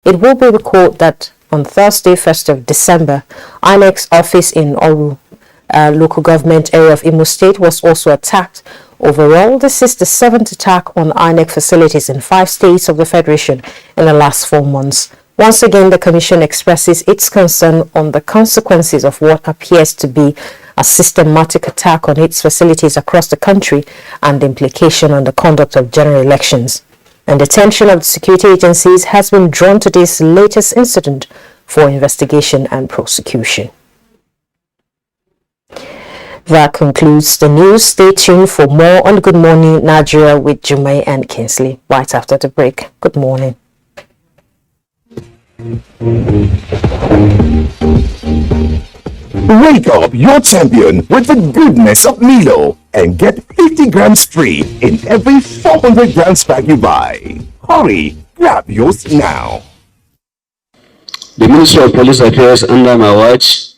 It will be recalled that on Thursday, 1st of December, INEC's office in Oru, local government area of Imo State, was also attacked. Overall, this is the 7th attack on INEC facilities in 5 states of the Federation in the last 4 months. Once again, the Commission expresses its concern on the consequences of what appears to be a systematic attack on its facilities across the country and the implication on the conduct of general elections. And the attention of the security agencies has been drawn to this latest incident for investigation and prosecution. That concludes the news. Stay tuned for more on Good Morning Nigeria with Jumai and Kinsley right after the break. Good morning. Wake up your champion with the goodness of Milo and get 50 grams free in every 400 grams pack you buy. Hurry, grab yours now. The Ministry of Police Affairs under my watch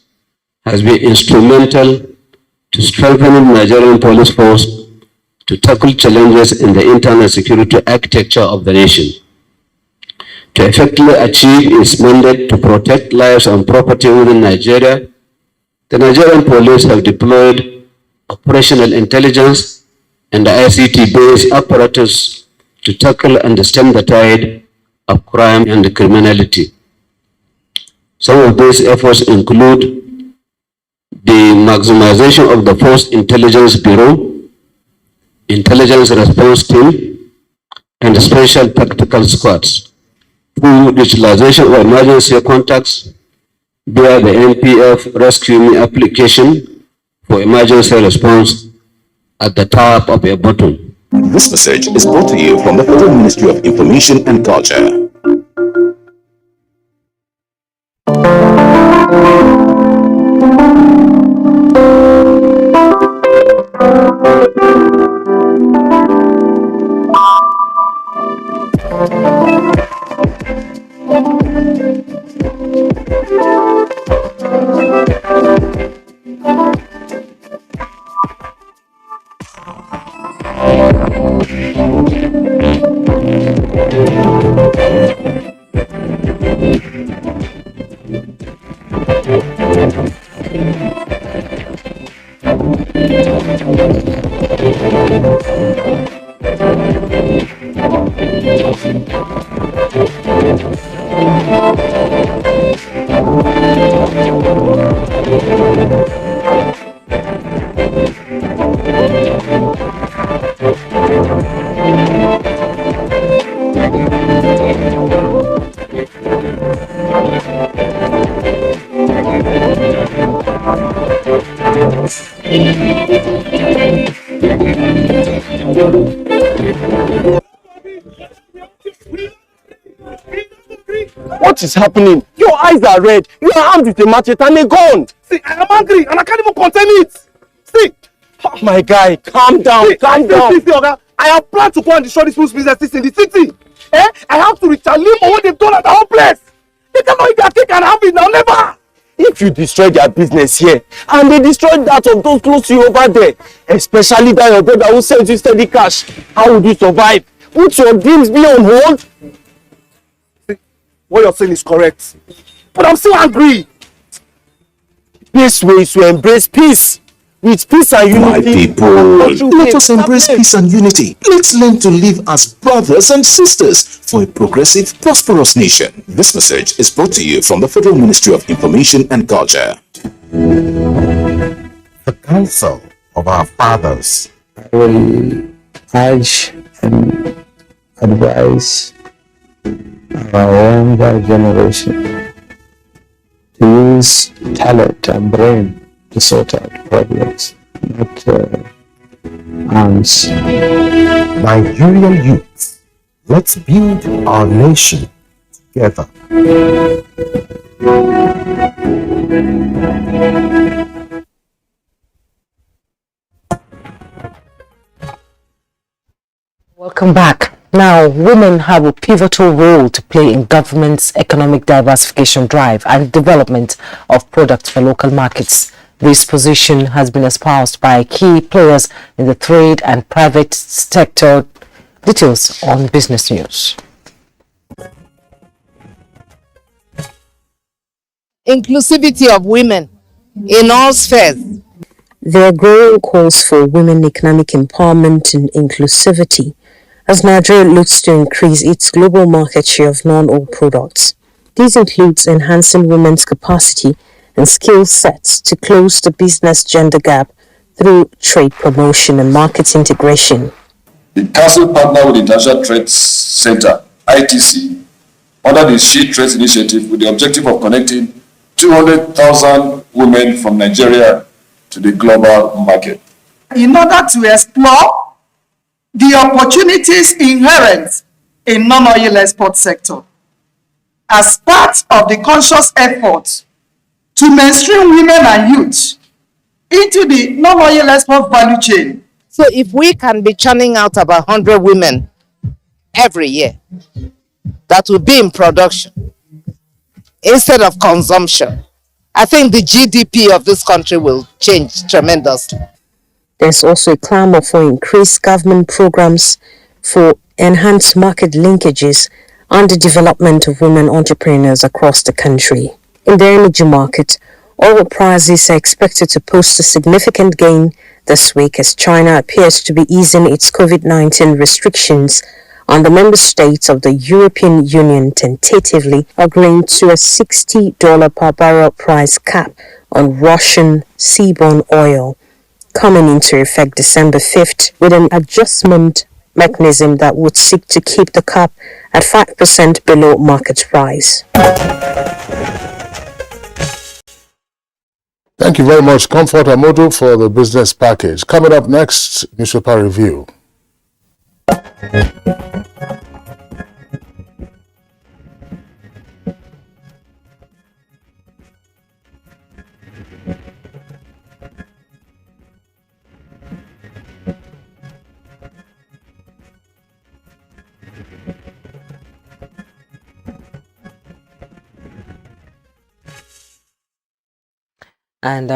has been instrumental to strengthening the Nigerian police force to tackle challenges in the internal security architecture of the nation. To effectively achieve its mandate to protect lives and property within Nigeria, the Nigerian police have deployed operational intelligence and the ICT-based apparatus to tackle and stem the tide of crime and criminality. Some of these efforts include the maximization of the Force Intelligence Bureau, Intelligence Response Team, and Special Tactical Squads, through utilization of emergency contacts via the NPF Rescue Me application for emergency response at the top of your button. This message is brought to you from the Federal Ministry of Information and Culture. What is happening? Your eyes are red. You are armed with a machete and a gun. See, I am angry and I can't even contain it. See. Oh, my guy, calm down, see, calm down. See, Oga, I have planned to go and destroy these people's businesses in the city. I have to retaliate for what they've done at our place. They cannot eat their cake and have it now, never. If you destroy their business here, and they destroy that of those close to you over there, especially that your brother who sends you steady cash, how would you survive? Would your dreams be on hold? See, what you're saying is correct, but I'm still angry. This way is to embrace peace. With peace and unity. My people, let us embrace peace and unity. Let's learn to live as brothers and sisters for a progressive, prosperous nation. This message is brought to you from the Federal Ministry of Information and Culture. The counsel of our fathers. I will urge and advise our younger generation to use talent and brain to sort out problems, not arms. Nigerian youth, let's build our nation together. Welcome back. Now, women have a pivotal role to play in government's economic diversification drive and development of products for local markets. This position has been espoused by key players in the trade and private sector. Details on Business News. inclusivity of women in all spheres. There are growing calls for women economic empowerment and inclusivity as Nigeria looks to increase its global market share of non-oil products. This includes enhancing women's capacity and skill sets to close the business gender gap through trade promotion and market integration. The Council partnered with the International Trade Center, ITC, under the She Trades Initiative with the objective of connecting 200,000 women from Nigeria to the global market. In order to explore the opportunities inherent in non-oil export sector, as part of the conscious effort to mainstream women and youth into the non-oil export value chain. So if we can be churning out about 100 women every year, that will be in production instead of consumption, I think the GDP of this country will change tremendously. There's also a clamor for increased government programs for enhanced market linkages and the development of women entrepreneurs across the country. In the energy market, oil prices are expected to post a significant gain this week as China appears to be easing its COVID-19 restrictions and the member states of the European Union tentatively agreeing to a $60 per barrel price cap on Russian seaborne oil, coming into effect December 5th with an adjustment mechanism that would seek to keep the cap at 5% below market price. Thank you very much, Comfort Amodu, for the business package. Coming up next, newspaper review. And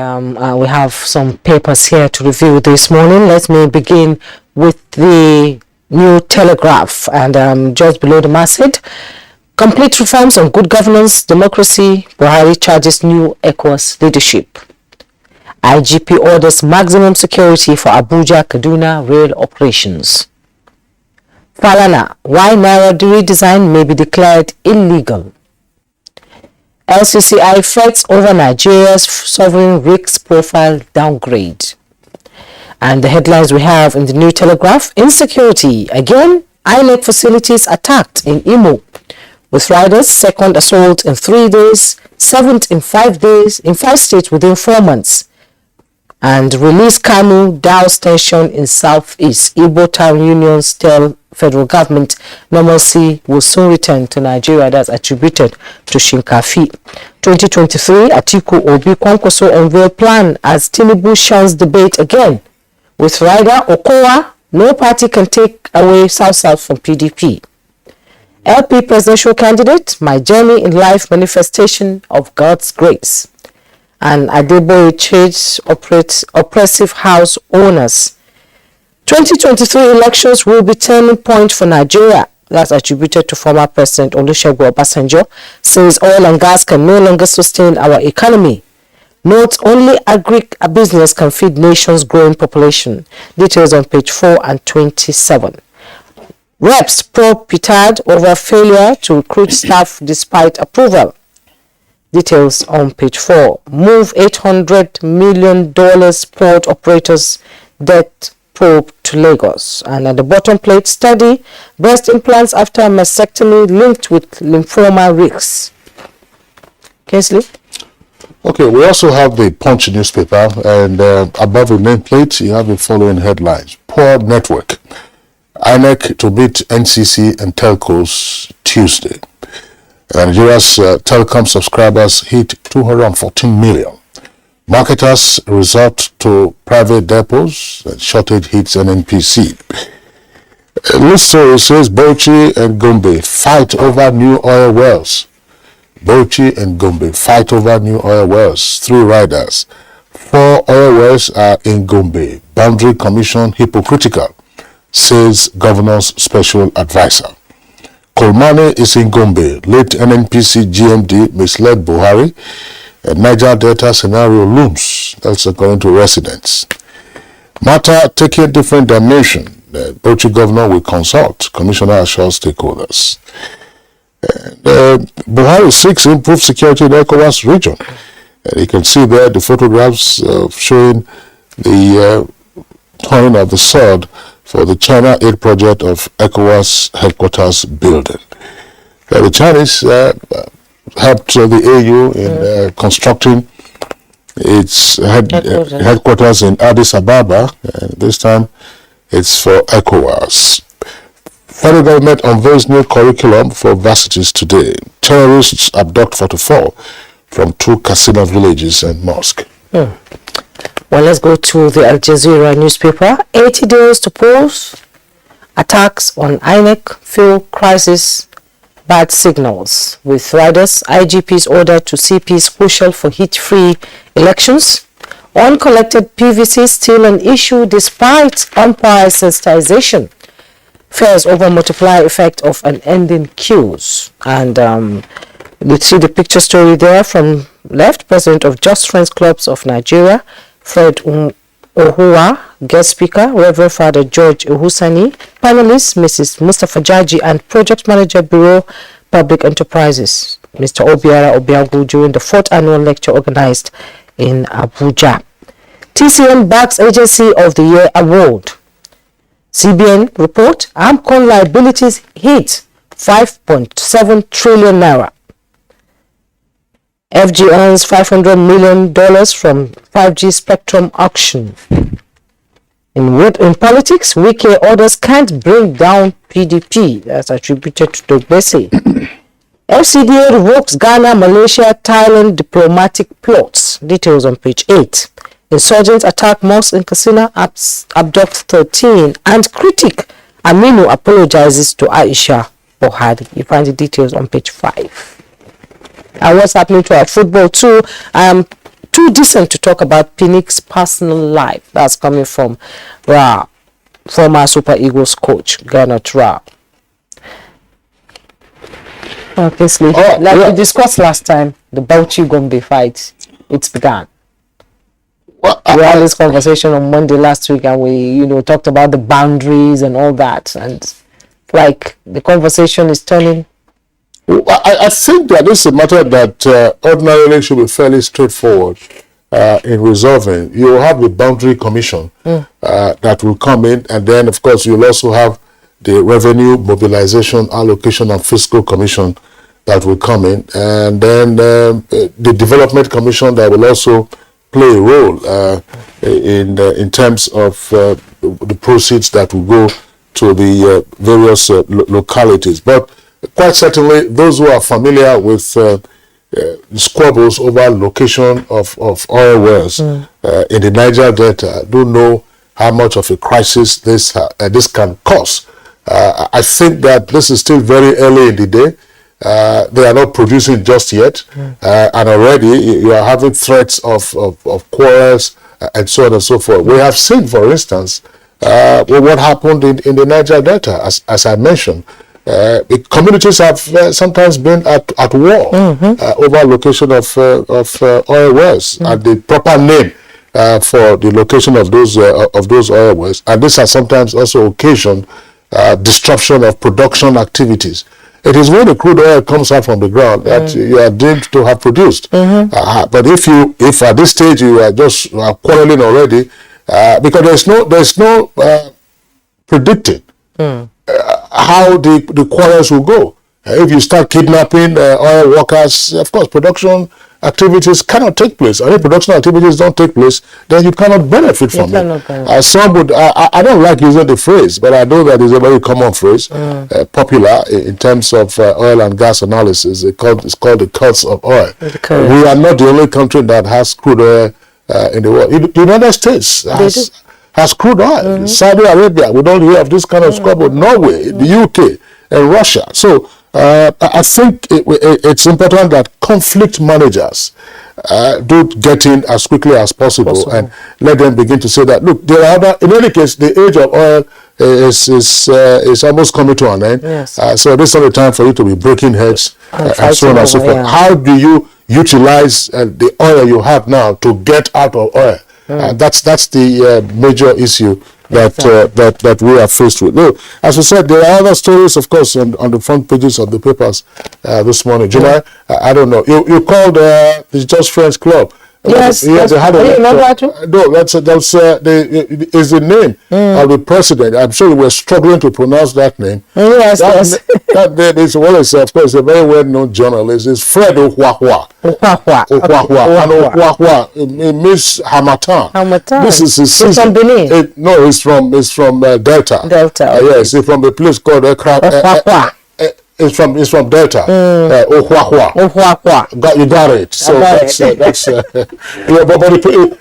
we have some papers here to review this morning. Let me begin with the New Telegraph, and just below the masthead, complete reforms on good governance, democracy, Buhari charges new ECOWAS leadership. IGP orders maximum security for Abuja, Kaduna rail operations. Falana, why Naira redesign may be declared illegal. LCCI frets over Nigeria's sovereign risk profile downgrade. And the headlines we have in the New Telegraph: insecurity. Again, INEC facilities attacked in Imo. With riders, second assault in 3 days, seventh in 5 days, in 5 states within 4 months. And release Kanu, douse tension in southeast. Igbo town unions tell federal government normalcy will soon return to Nigeria. That's attributed to Shinkafi. 2023, Atiku Obi Kwankwaso unveil plan as Tinubu shuns debate again. With Rider Okowa, no party can take away South from PDP. LP presidential candidate, my journey in life manifestation of God's grace. And Adeboye trades oppressive house owners. 2023 elections will be turning point for Nigeria. That's attributed to former President Olusegun Obasanjo. Says oil and gas can no longer sustain our economy. Note only agri-business can feed nation's growing population. Details on page 4 and 27. Reps probe Petard over failure to recruit staff despite approval. Details on page 4. Move $800 million port operators debt probe to Lagos. And at the bottom plate, study breast implants after mastectomy linked with lymphoma risks. Kingsley? Okay, we also have the Punch newspaper, and above the nameplate, you have the following headlines. Poor network. INEC to beat NCC and telcos Tuesday. Nigeria's telecom subscribers hit 214 million. Marketers resort to private depots and shortage hits NNPC. This story says Bauchi and Gombe fight over new oil wells. Bauchi and Gombe fight over new oil wells. 3 riders. 4 oil wells are in Gombe. Boundary Commission hypocritical, says Governor's special advisor. Kolmani is in Gombe. Late NNPC GMD misled Buhari. A Niger Delta scenario looms. That's according to residents. Matter taking different dimension. The Bauchi governor will consult. Commissioner assures stakeholders. Buhari seeks improved security in the ECOWAS region. You can see there the photographs showing the turning of the sword for the China Aid project of ECOWAS headquarters building. The Chinese helped the AU in constructing its headquarters in Addis Ababa. This time it's for ECOWAS. Federal government unveils new curriculum for varsities today. Terrorists abduct 44 from 2 Katsina villages and mosque. Well, let's go to the Al Jazeera newspaper. 80 days to pause. Attacks on INEC, fuel crisis, bad signals. With riders, IGP's order to CPs crucial for heat-free elections. Uncollected PVC still an issue despite umpire sensitization. Fears over multiplier effect of unending queues. And you see the picture story there from left. President of Just Friends Clubs of Nigeria, Fred Ohua, guest speaker, Reverend Father George Uhusani, panelists, Mrs. Mustafa Jaji, and project manager, Bureau Public Enterprises, Mr. Obiara Obiagu, during the 4th annual lecture organized in Abuja. TCN backs Agency of the Year award. CBN report, AMCON liabilities hit 5.7 trillion naira. FG earns $500 million from 5G spectrum auction. In politics, Wike orders can't bring down PDP. That's attributed to Dogbese. FCDA revokes Ghana, Malaysia, Thailand diplomatic plots. Details on page 8. Insurgents attack mosque in Katsina, abduct 13. And critic Aminu apologizes to Aisha Buhari. You find the details on page 5. And what's happening to our football too. Too decent to talk about Pinnick's personal life. That's coming from former Super Eagles coach, Garnet Ra. Obviously, we discussed last time, the Bauchi Gombe fight, it's begun. We had this conversation on Monday last week, and we, talked about the boundaries and all that. And like the conversation is turning. I think that this is a matter that ordinarily should be fairly straightforward in resolving. You will have the boundary commission that will come in, and then of course you'll also have the revenue mobilization, allocation and fiscal commission that will come in, and then the development commission that will also play a role in terms of the proceeds that will go to the various localities. But quite certainly, those who are familiar with squabbles over location of oil wells in the Niger Delta do know how much of a crisis this can cause. I think that this is still very early in the day. They are not producing just yet, and already you are having threats of quarrels and so on and so forth. We have seen, for instance, what happened in the Niger Delta, as I mentioned. The communities have sometimes been at war over location of oil wells and the proper name for the location of those oil wells, and this has sometimes also occasioned disruption of production activities. It is when the crude oil comes out from the ground that you are deemed to have produced. But if at this stage you are just quarreling already, because there's no predicting how the quarrels will go. If you start kidnapping oil workers, of course, production activities cannot take place. And if production activities don't take place, then you cannot benefit from it. Some would, I don't like using the phrase, but I know that is a very common phrase, popular in terms of oil and gas analysis. It's called the curse of oil. We are not the only country that has crude oil in the world. The United States has crude oil. Saudi Arabia, we don't hear of this kind of squabble. Norway, the UK, and Russia. So I think it's important that conflict managers do get in as quickly as possible and let them begin to say that, look, there are other, in any case, the age of oil is almost coming to an end. Yes. So this is not the time for you to be breaking heads and so on and so forth. Yeah. How do you utilize the oil you have now to get out of oil? That's the major issue that we are faced with. No, as we said, there are other stories, of course, on the front pages of the papers this morning. July, I don't know. You called the Just Friends Club. Yes, they had no, that's is the name of the president. I'm sure you were struggling to pronounce that name. Yes, that name is, well, it's, of course, a very well-known journalist. It's Fred Ohuahua. And Ohuahua, it means Hamatan. This is his sister. From Benin? No, it's from Delta. Delta. Yes, it's from the place called Ohuahua. It's from Delta. Ohuahua. You got it. So that's yeah, but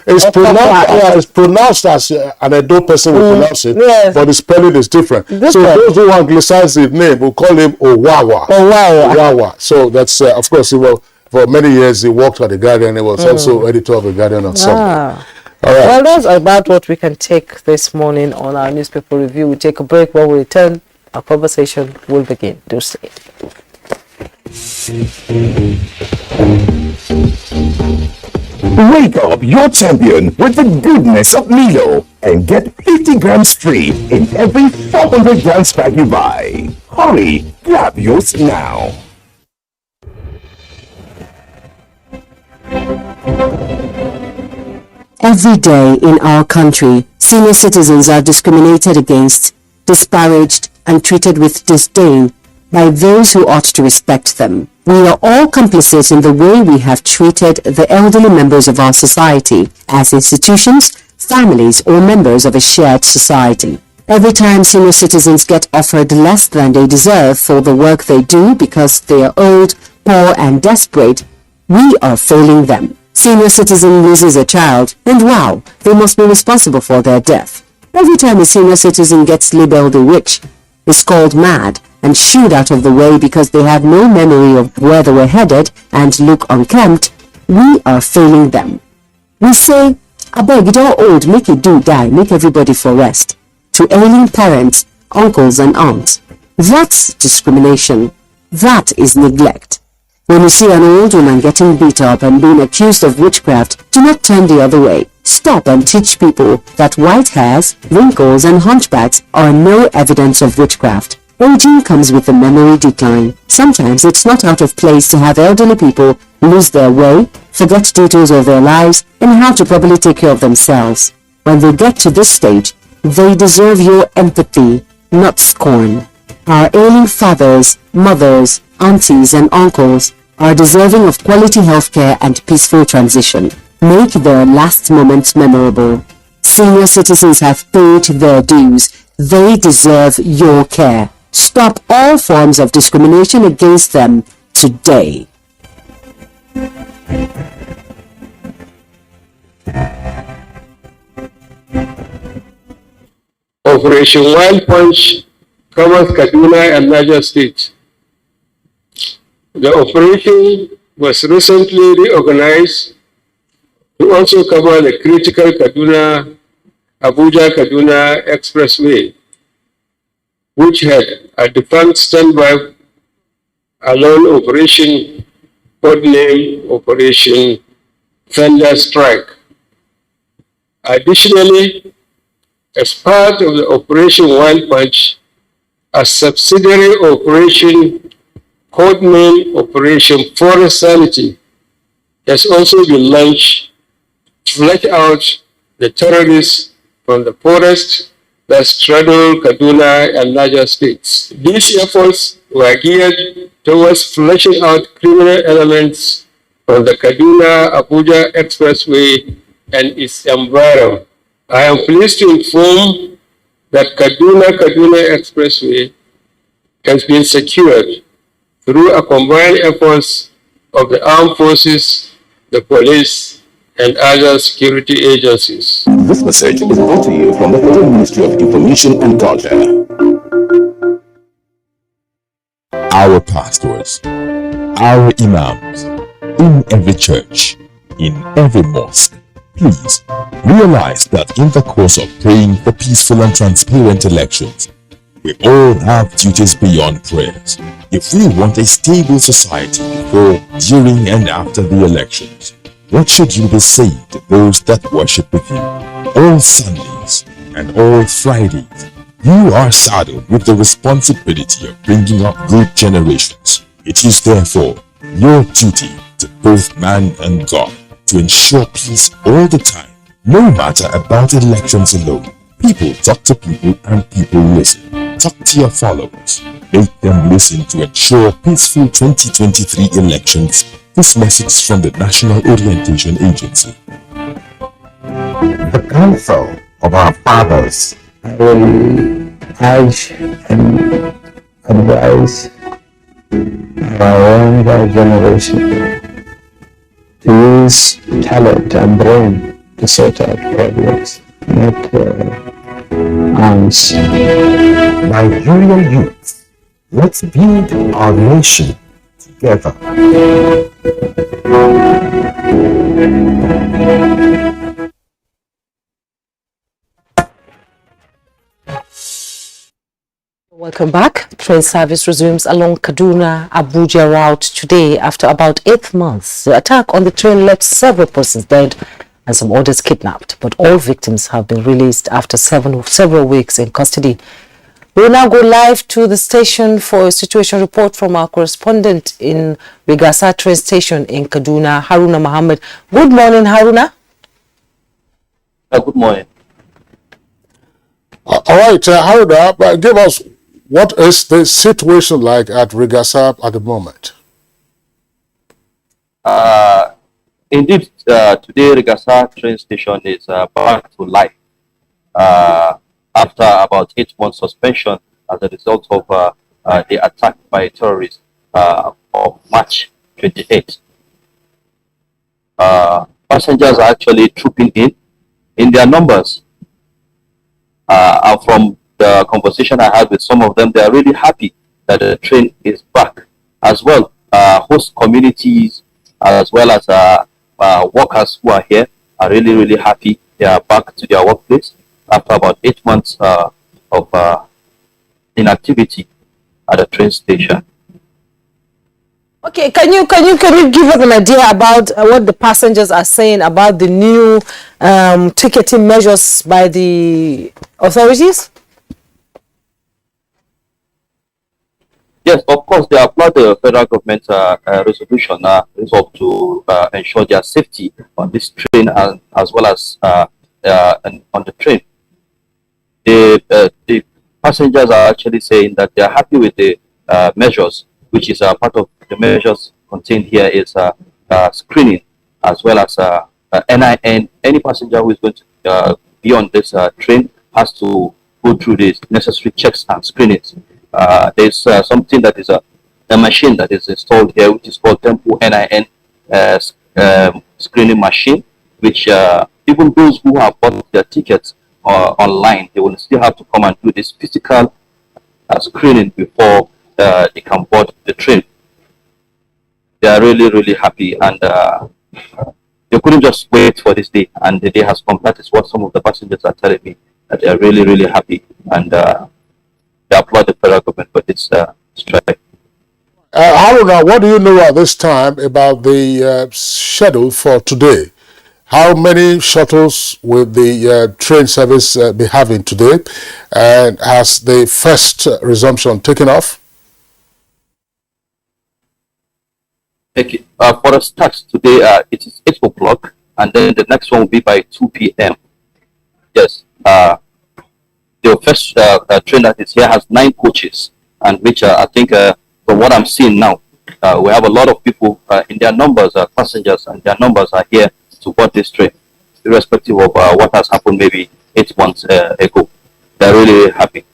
it's pronounced. Yeah, it's pronounced as an Edo person will pronounce it, but the spelling is different. So those who anglicize the name will call him Owawa. So that's of course for many years he worked at the Guardian. He was also editor of the Guardian on Sunday. All right. Well, that's about what we can take this morning on our newspaper review. We take a break. When we return, our conversation will begin. Do stay. Wake up your champion with the goodness of Milo and get 50 grams free in every 400 grams pack you buy. Hurry, grab yours now. Every day in our country, senior citizens are discriminated against, disparaged, and treated with disdain by those who ought to respect them. We are all complicit in the way we have treated the elderly members of our society as institutions, families, or members of a shared society. Every time senior citizens get offered less than they deserve for the work they do because they are old, poor, and desperate, we are failing them. Senior citizen loses a child, and wow, they must be responsible for their death. Every time a senior citizen gets labeled a witch, is called mad, and shooed out of the way because they have no memory of where they were headed and look unkempt, we are failing them. We say, abeg, it all old, make it do die, make everybody for rest. To ailing parents, uncles and aunts. That's discrimination. That is neglect. When you see an old woman getting beat up and being accused of witchcraft, do not turn the other way. Stop and teach people that white hairs, wrinkles, and hunchbacks are no evidence of witchcraft. Aging comes with a memory decline. Sometimes it's not out of place to have elderly people lose their way, forget details of their lives, and how to properly take care of themselves. When they get to this stage, they deserve your empathy, not scorn. Our ailing fathers, mothers, aunties, and uncles are deserving of quality healthcare and peaceful transition. Make their last moments memorable. Senior citizens have paid their dues. They deserve your care. Stop all forms of discrimination against them today. Operation Wild Punch covers Kaduna and Niger State. The operation was recently reorganized to also cover the critical Abuja-Kaduna Expressway, which had a defunct standby alone operation codenamed Operation Thunder Strike. Additionally, as part of the Operation Wild Punch, a subsidiary operation codenamed Operation Forest Sanity has also been launched to flush out the terrorists from the forest that straddle Kaduna and Niger states. These efforts were geared towards flushing out criminal elements from the Kaduna-Abuja Expressway and its environment. I am pleased to inform that Kaduna Expressway has been secured through a combined efforts of the armed forces, the police, and other security agencies. This message is brought to you from the Federal Ministry of Information and Culture. Our pastors, our imams, in every church, in every mosque, Please realize that in the course of praying for peaceful and transparent elections, we all have duties beyond prayers. If we want a stable society before, during, and after the elections, what should you be saying to those that worship with you all Sundays and all Fridays? You are saddled with the responsibility of bringing up good generations. It is therefore your duty to both man and God to ensure peace all the time, no matter about elections alone. People talk to people and people listen. Talk to your followers. Make them listen to ensure peaceful 2023 elections. This message from the National Orientation Agency. The counsel of our fathers. I will urge and advise our younger generation to use talent and brain to sort out problems, not arms. Nigerian youth, let's build our nation together. Welcome back. Train service resumes along Kaduna Abuja route today after about 8 months. The attack on the train left several persons dead and some others kidnapped, but all victims have been released after several weeks in custody. We will now go live to the station for a situation report from our correspondent in Rigasa train station in Kaduna, Haruna Mohammed. Good morning, Haruna. Good morning. All right, Haruna, give us, what is the situation like at Rigasa at the moment? Indeed, today Rigasa train station is back to life after about 8 months suspension as a result of the attack by terrorists of March 28. Passengers are actually trooping in their numbers. And from the conversation I had with some of them, they are really happy that the train is back. As well, host communities as well as workers who are here are really happy. They are back to their workplace after about 8 months of inactivity at the train station. Okay, can you give us an idea about what the passengers are saying about the new ticketing measures by the authorities? Yes, of course, they applaud the federal government resolution resolved to ensure their safety on this train as well as on the train. The passengers are actually saying that they are happy with the measures, which is part of the measures contained here is screening as well as NIN. Any passenger who is going to be on this train has to go through the necessary checks and screenings. There's something that is a machine that is installed here, which is called Tempo NIN screening machine, which even those who have bought their tickets online, they will still have to come and do this physical screening before they can board the train. They are really happy, and they couldn't just wait for this day, and the day has come. That is what some of the passengers are telling me, that they are really happy, and they applaud the federal government for this strike. Haruna, what do you know at this time about the schedule for today? How many shuttles will the train service be having today? And has the first resumption taken off? Okay. For the start today, it is 8 o'clock, and then the next one will be by 2 p.m. Yes. The first train that is here has 9 coaches, and which I think from what I'm seeing now, we have a lot of people in their numbers, passengers, and their numbers are here to board this train, irrespective of what has happened maybe 8 months ago. They're really happy.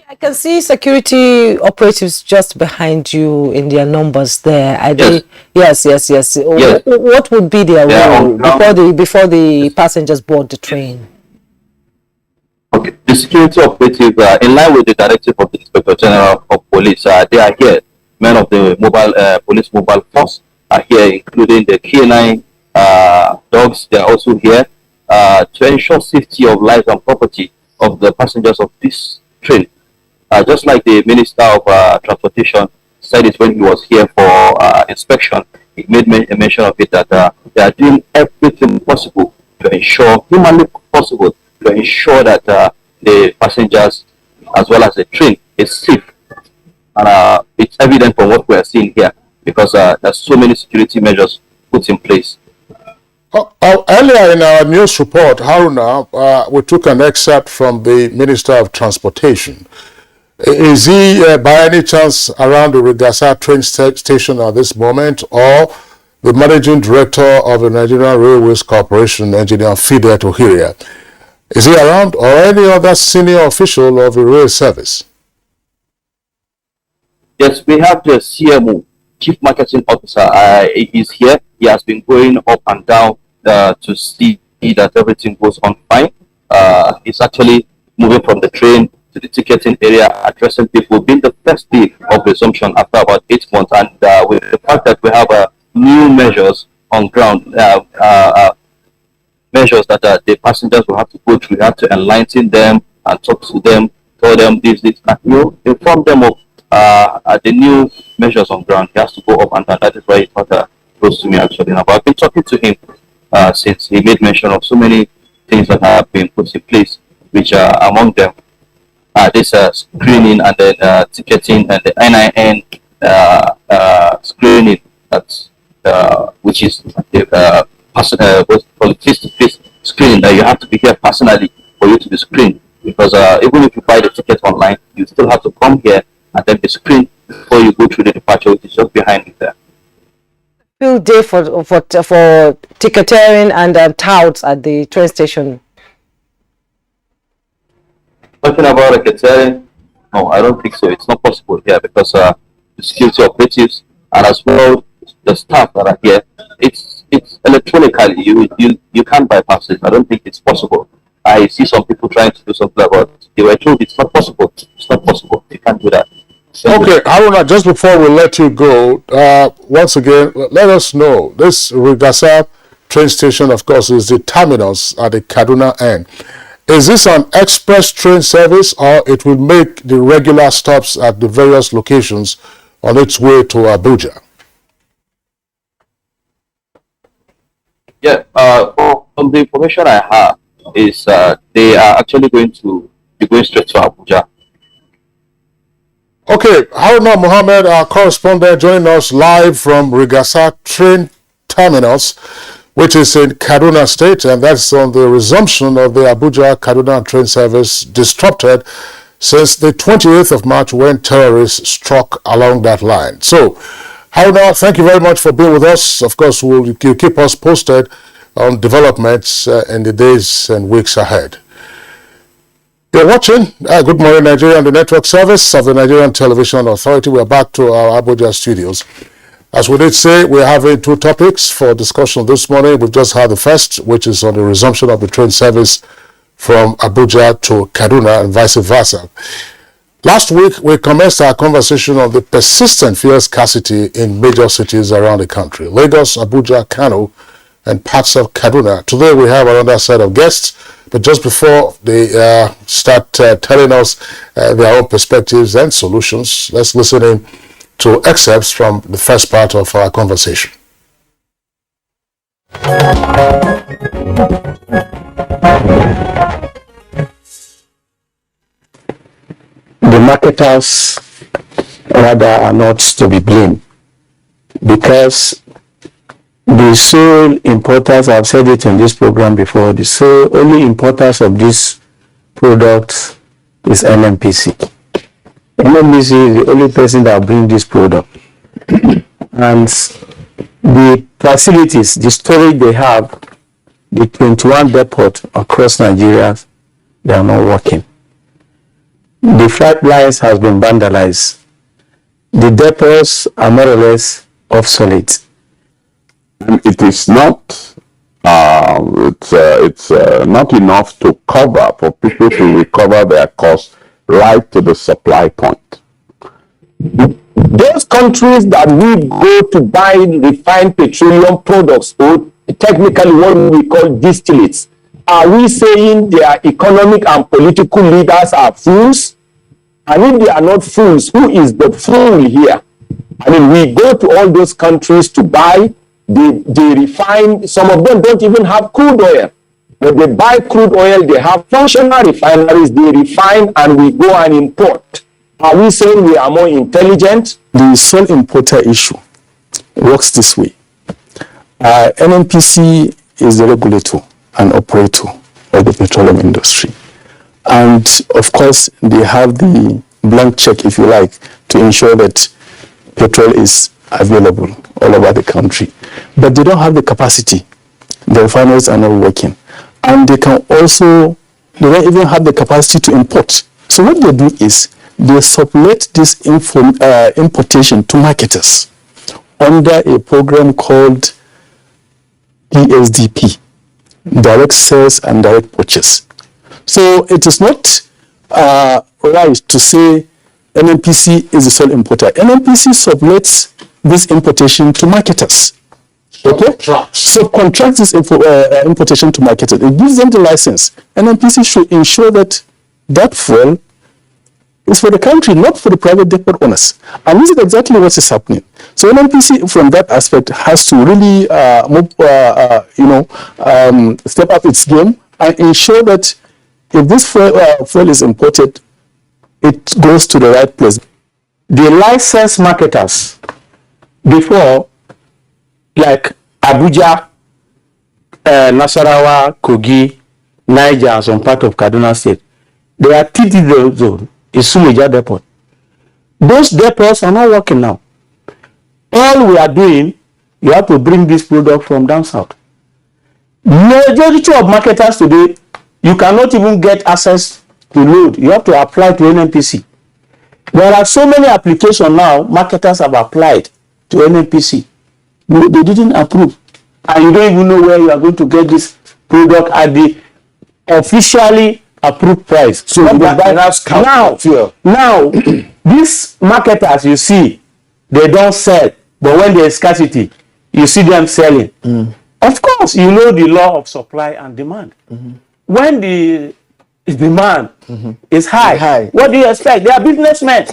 I can see security operatives just behind you in their numbers there. Yes. Yes. What would be their role before the passengers board the train? Okay, the security operative, in line with the directive of the Inspector General of Police, they are here. Men of the police mobile force are here, including the K9 dogs, they are also here to ensure safety of life and property of the passengers of this train. Just like the Minister of Transportation said it when he was here for inspection, he made a mention of it that they are doing everything possible to ensure, humanly possible, to ensure that the passengers as well as the train is safe. And it's evident from what we are seeing here because there's so many security measures put in place. Earlier in our news report, Haruna, we took an excerpt from the Minister of Transportation. Is he by any chance around the Rigasa train station at this moment, or the Managing Director of the Nigerian Railways Corporation, Engineer Fide Tohiria? Is he around, or any other senior official of the rail service? Yes, we have the CMO, Chief Marketing Officer. He's here. He has been going up and down to see that everything goes on fine. He's actually moving from the train to the ticketing area, addressing people, being the first day of resumption after about 8 months. And with the fact that we have new measures on ground, measures that the passengers will have to go through, we have to enlighten them and talk to them, tell them this, and inform them of the new measures on ground. He has to go up and down. That is why he thought close to me actually. Now, but I've been talking to him since he made mention of so many things that have been put in place, which are among them this screening and then ticketing and the NIN screening, that's which is the face-to-face screening that you have to be here personally for you to be screened, because even if you buy the ticket online, you still have to come here and then be screened before you go through the departure, which is just behind me there. Field day for ticketing and touts at the train station. Talking about racketeering, no, I don't think so. It's not possible here because the security operatives and as well the staff that are here, it's electronically. You can't bypass it. I don't think it's possible. I see some people trying to do something about it. They were told it's not possible. It's not possible. You can't do that. Okay, Haruna, just before we let you go, once again, let us know, this Rigasa train station, of course, is the terminus at the Kaduna end. Is this an express train service, or it will make the regular stops at the various locations on its way to Abuja? Yeah, from the information I have, is they are actually going to be going straight to Abuja. Okay, Haruna Mohammed, our correspondent, joining us live from Rigasa train terminus, which is in Kaduna State, and that's on the resumption of the Abuja-Kaduna train service, disrupted since the 28th of March when terrorists struck along that line. So, Haruna, thank you very much for being with us. Of course, you keep us posted on developments in the days and weeks ahead. You're watching Good Morning Nigeria on the network service of the Nigerian Television Authority. We're back to our Abuja studios. As we did say, we're having two topics for discussion this morning. We've just had the first, which is on the resumption of the train service from Abuja to Kaduna and vice versa. Last week, we commenced our conversation on the persistent fuel scarcity in major cities around the country: Lagos, Abuja, Kano, and parts of Kaduna. Today, we have another set of guests. But just before they start telling us their own perspectives and solutions, let's listen in to excerpts from the first part of our conversation. The marketers rather are not to be blamed, because the sole importers, I've said it in this program before, the sole only importers of this product is NNPC. NNPC is the only person that brings this product. And the facilities, the storage they have, the 21 depots across Nigeria, they are not working. The flight lines has been vandalized. The depots are more or less obsolete. And it is not it's not enough to cover for people to recover their costs right to the supply point. Those countries that we go to buy refined petroleum products, or technically what we call distillates, are we saying their economic and political leaders are fools? And if they are not fools, who is the fool here? I mean, we go to all those countries to buy, they refine, some of them don't even have crude oil. But they buy crude oil, they have functional refineries, they refine, and we go and import. Are we saying we are more intelligent? The sole importer issue works this way. NNPC is the regulator and operator of the petroleum industry. And of course, they have the blank check, if you like, to ensure that petrol is available all over the country. But they don't have the capacity. The refineries are not working. And they can also, they don't even have the capacity to import. So what they do is, they sublet this importation to marketers under a program called DSDP, Direct Sales and Direct Purchase. So it is not right to say NNPC is the sole importer. NNPC sublets this importation to marketers. Okay? Subcontracts this importation to marketers. It gives them the license. NNPC should ensure that that fuel is for the country, not for the private depot owners. And this is exactly what is happening. So NNPC, from that aspect, has to really step up its game and ensure that if this fuel is imported, it goes to the right place. The licensed marketers before, like Abuja, Nasarawa, Kogi, Niger, and some part of Kaduna State, they are TT zone. Is Suleja depot. Those depots are not working now. All we are doing, you have to bring this product from down south. Majority of marketers today, you cannot even get access to load. You have to apply to NNPC. There are so many applications now, marketers have applied to NNPC. They didn't approve. And you don't even know where you are going to get this product at the officially approved price. So now these marketers you see, they don't sell, but when there is scarcity, you see them selling. Of course, you know the law of supply and demand. When the demand is high, what do you expect? They are businessmen.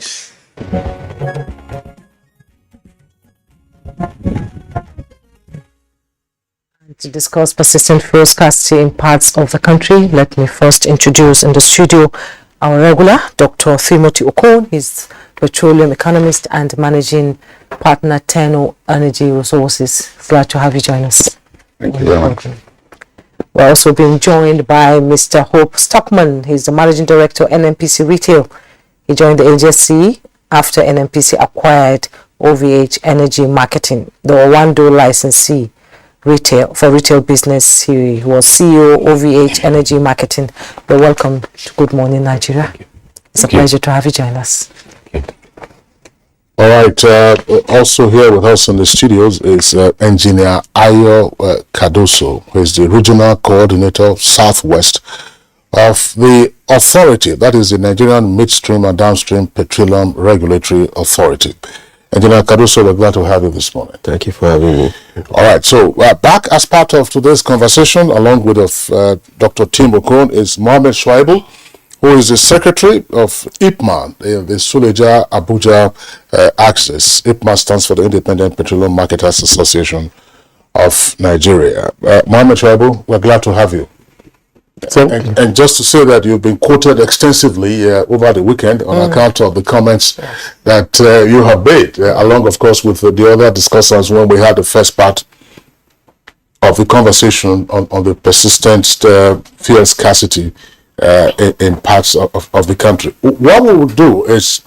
To discuss persistent fuel scarcity in parts of the country, let me first introduce in the studio our regular, Dr. Timothy Okon. He's petroleum economist and managing partner, Tenor Energy Resources. Glad to have you join us. Thank you very much. We're also being joined by Mr. Hope Stockman. He's the managing director, NNPC Retail. He joined the agency after NNPC acquired OVH Energy Marketing, the Owando licensee for retail business. He was CEO OVH Energy Marketing. You're welcome to Good Morning Nigeria. It's a pleasure to have you join us. All right. Also here with us in the studios is Engineer Ayo Kadoso, who is the Regional Coordinator Southwest of the authority, that is the Nigerian Midstream and Downstream Petroleum Regulatory Authority. Engineer Kadoso, we're glad to have you this morning. Thank you for having me. All right, so back as part of today's conversation, along with Dr. Tim Okon, is Mohammed Shuaibu, who is the Secretary of IPMA, the Suleja Abuja Axis. IPMA stands for the Independent Petroleum Marketers Association of Nigeria. Mohammed Shuaibu, we're glad to have you. And just to say that you've been quoted extensively over the weekend on account of the comments that you have made, along, of course, with the other discussants when we had the first part of the conversation on the persistent fuel scarcity in parts of the country. What we will do is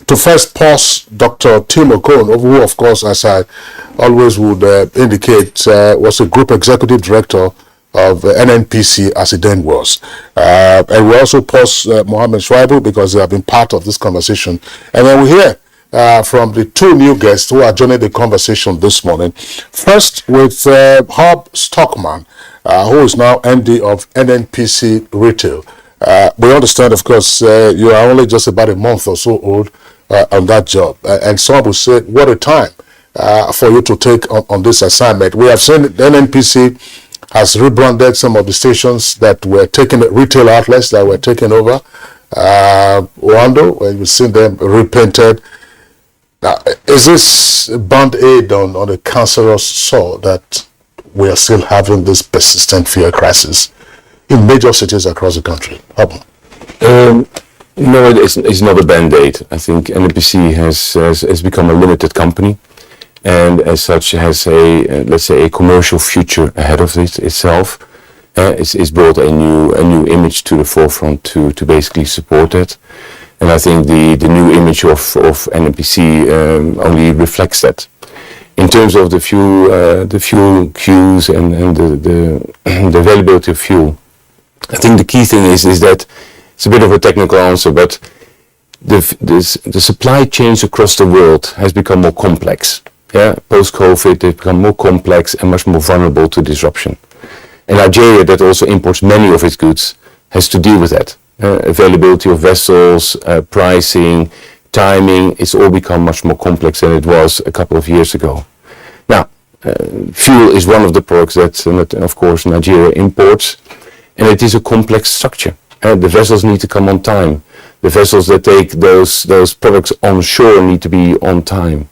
to first pause Dr. Tim Okon, who, of course, as I always would indicate, was a Group Executive Director of NNPC as it then was. And we also pause Mohammed Shuaibu because they have been part of this conversation. And then we hear from the two new guests who are joining the conversation this morning. First with Hope Stockman, who is now MD of NNPC Retail. We understand, of course, you are only just about a month or so old on that job. And some will say, what a time for you to take on this assignment. We have seen the NNPC has rebranded some of the stations that were taken, retail outlets that were taken over. Wando, when you've seen them repainted. Now, is this band-aid on a cancerous sore that we are still having this persistent fuel crisis in major cities across the country? No, it's not a band-aid. I think NNPC has become a limited company, and as such has let's say a commercial future ahead of it itself. It's brought a new image to the forefront to basically support it, and I think the new image of NNPC only reflects that. In terms of the fuel queues and the availability of fuel, I think the key thing is that it's a bit of a technical answer, but the supply chains across the world has become more complex. Yeah, post-COVID, they've become more complex and much more vulnerable to disruption. And Nigeria, that also imports many of its goods, has to deal with that. Availability of vessels, pricing, timing, it's all become much more complex than it was a couple of years ago. Now, fuel is one of the products that, of course, Nigeria imports, and it is a complex structure. The vessels need to come on time. The vessels that take those products on shore need to be on time.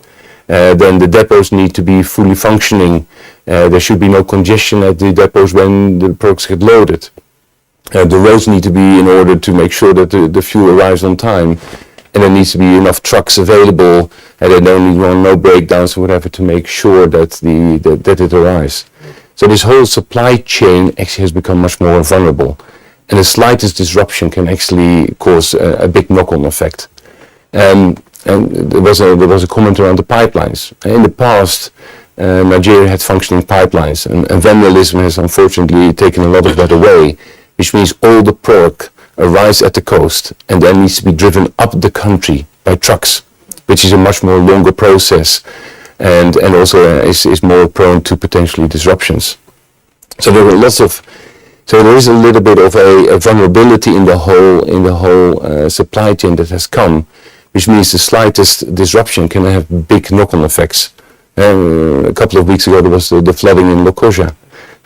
Then the depots need to be fully functioning. There should be no congestion at the depots when the products get loaded. The roads need to be in order to make sure that the fuel arrives on time, and there needs to be enough trucks available, and there don't need no breakdowns or whatever to make sure that that it arrives. So this whole supply chain actually has become much more vulnerable, and the slightest disruption can actually cause a big knock-on effect. And there was a comment around the pipelines. In the past, Nigeria had functioning pipelines, and vandalism has unfortunately taken a lot of that away, which means all the product arrives at the coast and then needs to be driven up the country by trucks, which is a much more longer process, and also is more prone to potentially disruptions. So there is a little bit of a vulnerability in the whole supply chain that has come, which means the slightest disruption can have big knock-on effects. A couple of weeks ago there was the flooding in Lokoja.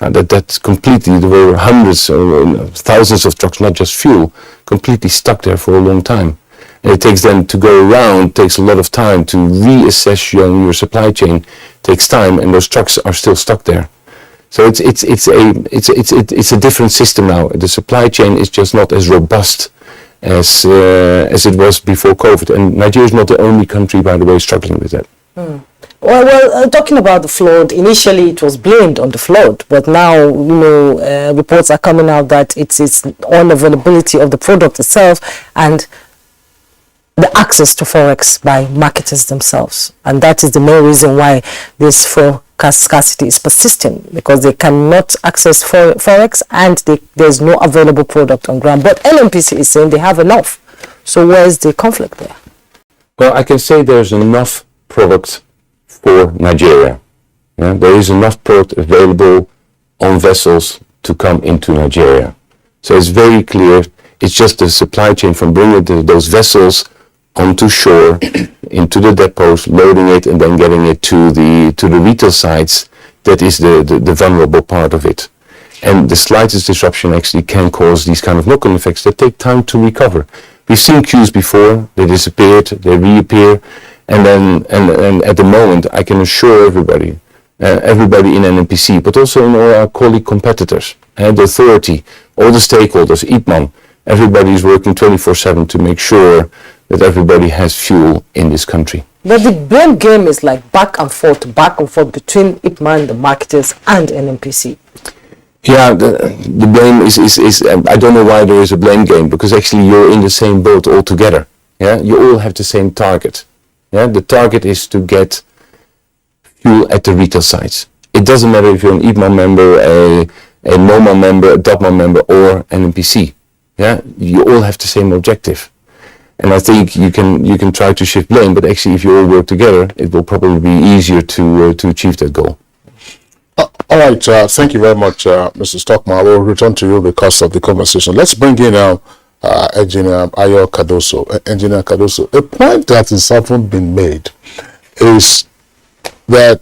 That's completely, there were hundreds or thousands of trucks, not just fuel, completely stuck there for a long time. And it takes them to go around, takes a lot of time to reassess your supply chain, takes time, and those trucks are still stuck there. So it's a different system now. The supply chain is just not as robust as it was before COVID, and Nigeria is not the only country, by the way, struggling with that. Well, talking about the flood, initially it was blamed on the flood, but now reports are coming out that it's unavailability of the product itself and the access to forex by marketers themselves, and that is the main reason why this scarcity is persistent, because they cannot access forex and there's no available product on ground. But NNPC is saying they have enough. So where's the conflict there? Well, I can say there's enough product for Nigeria. Yeah? There is enough product available on vessels to come into Nigeria. So it's very clear. It's just the supply chain from bringing those vessels onto shore, into the depots, loading it, and then getting it to the retail sites. That is the vulnerable part of it. And the slightest disruption actually can cause these kind of knock-on effects that take time to recover. We've seen queues before, they disappeared, they reappear, and at the moment I can assure everybody in NNPC, but also in all our colleague competitors, and the authority, all the stakeholders, IPMAN, everybody is working 24/7 to make sure that everybody has fuel in this country. But the blame game is like back and forth between IPMAN, the marketers, and NNPC. Yeah, the blame is I don't know why there is a blame game, because actually you're in the same boat all together. Yeah, you all have the same target. Yeah, the target is to get fuel at the retail sites. It doesn't matter if you're an IPMAN member, a MoMA member, a DOPMA member, or NNPC. Yeah, you all have the same objective. And I think you can try to shift blame, but actually if you all work together, it will probably be easier to achieve that goal. All right, thank you very much, Mr. Stockman. I will return to you because of the conversation. Let's bring in Engineer Engineer Cardoso, a point that is often been made is that,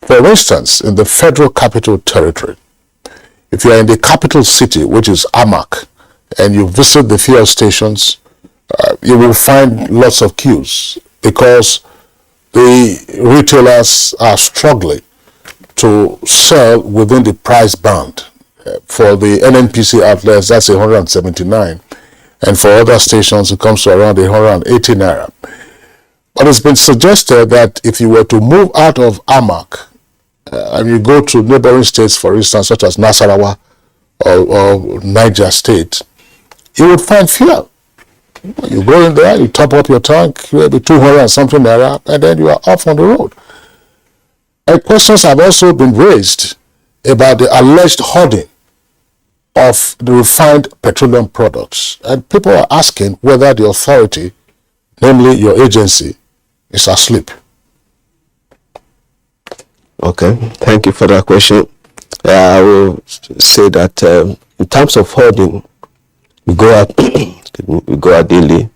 for instance, in the Federal Capital Territory, if you are in the capital city, which is Amak, and you visit the fuel stations, you will find lots of queues because the retailers are struggling to sell within the price band. For the NNPC outlets, that's 179, and for other stations, it comes to around 180 naira. But it's been suggested that if you were to move out of Amak and you go to neighboring states, for instance, such as Nasarawa or Niger State, you would find fuel. You go in there, you top up your tank, maybe 200 and something naira, and then you are off on the road. And questions have also been raised about the alleged hoarding of the refined petroleum products. And people are asking whether the authority, namely your agency, is asleep. Okay, thank you for that question. I will say that in terms of hoarding, we go out daily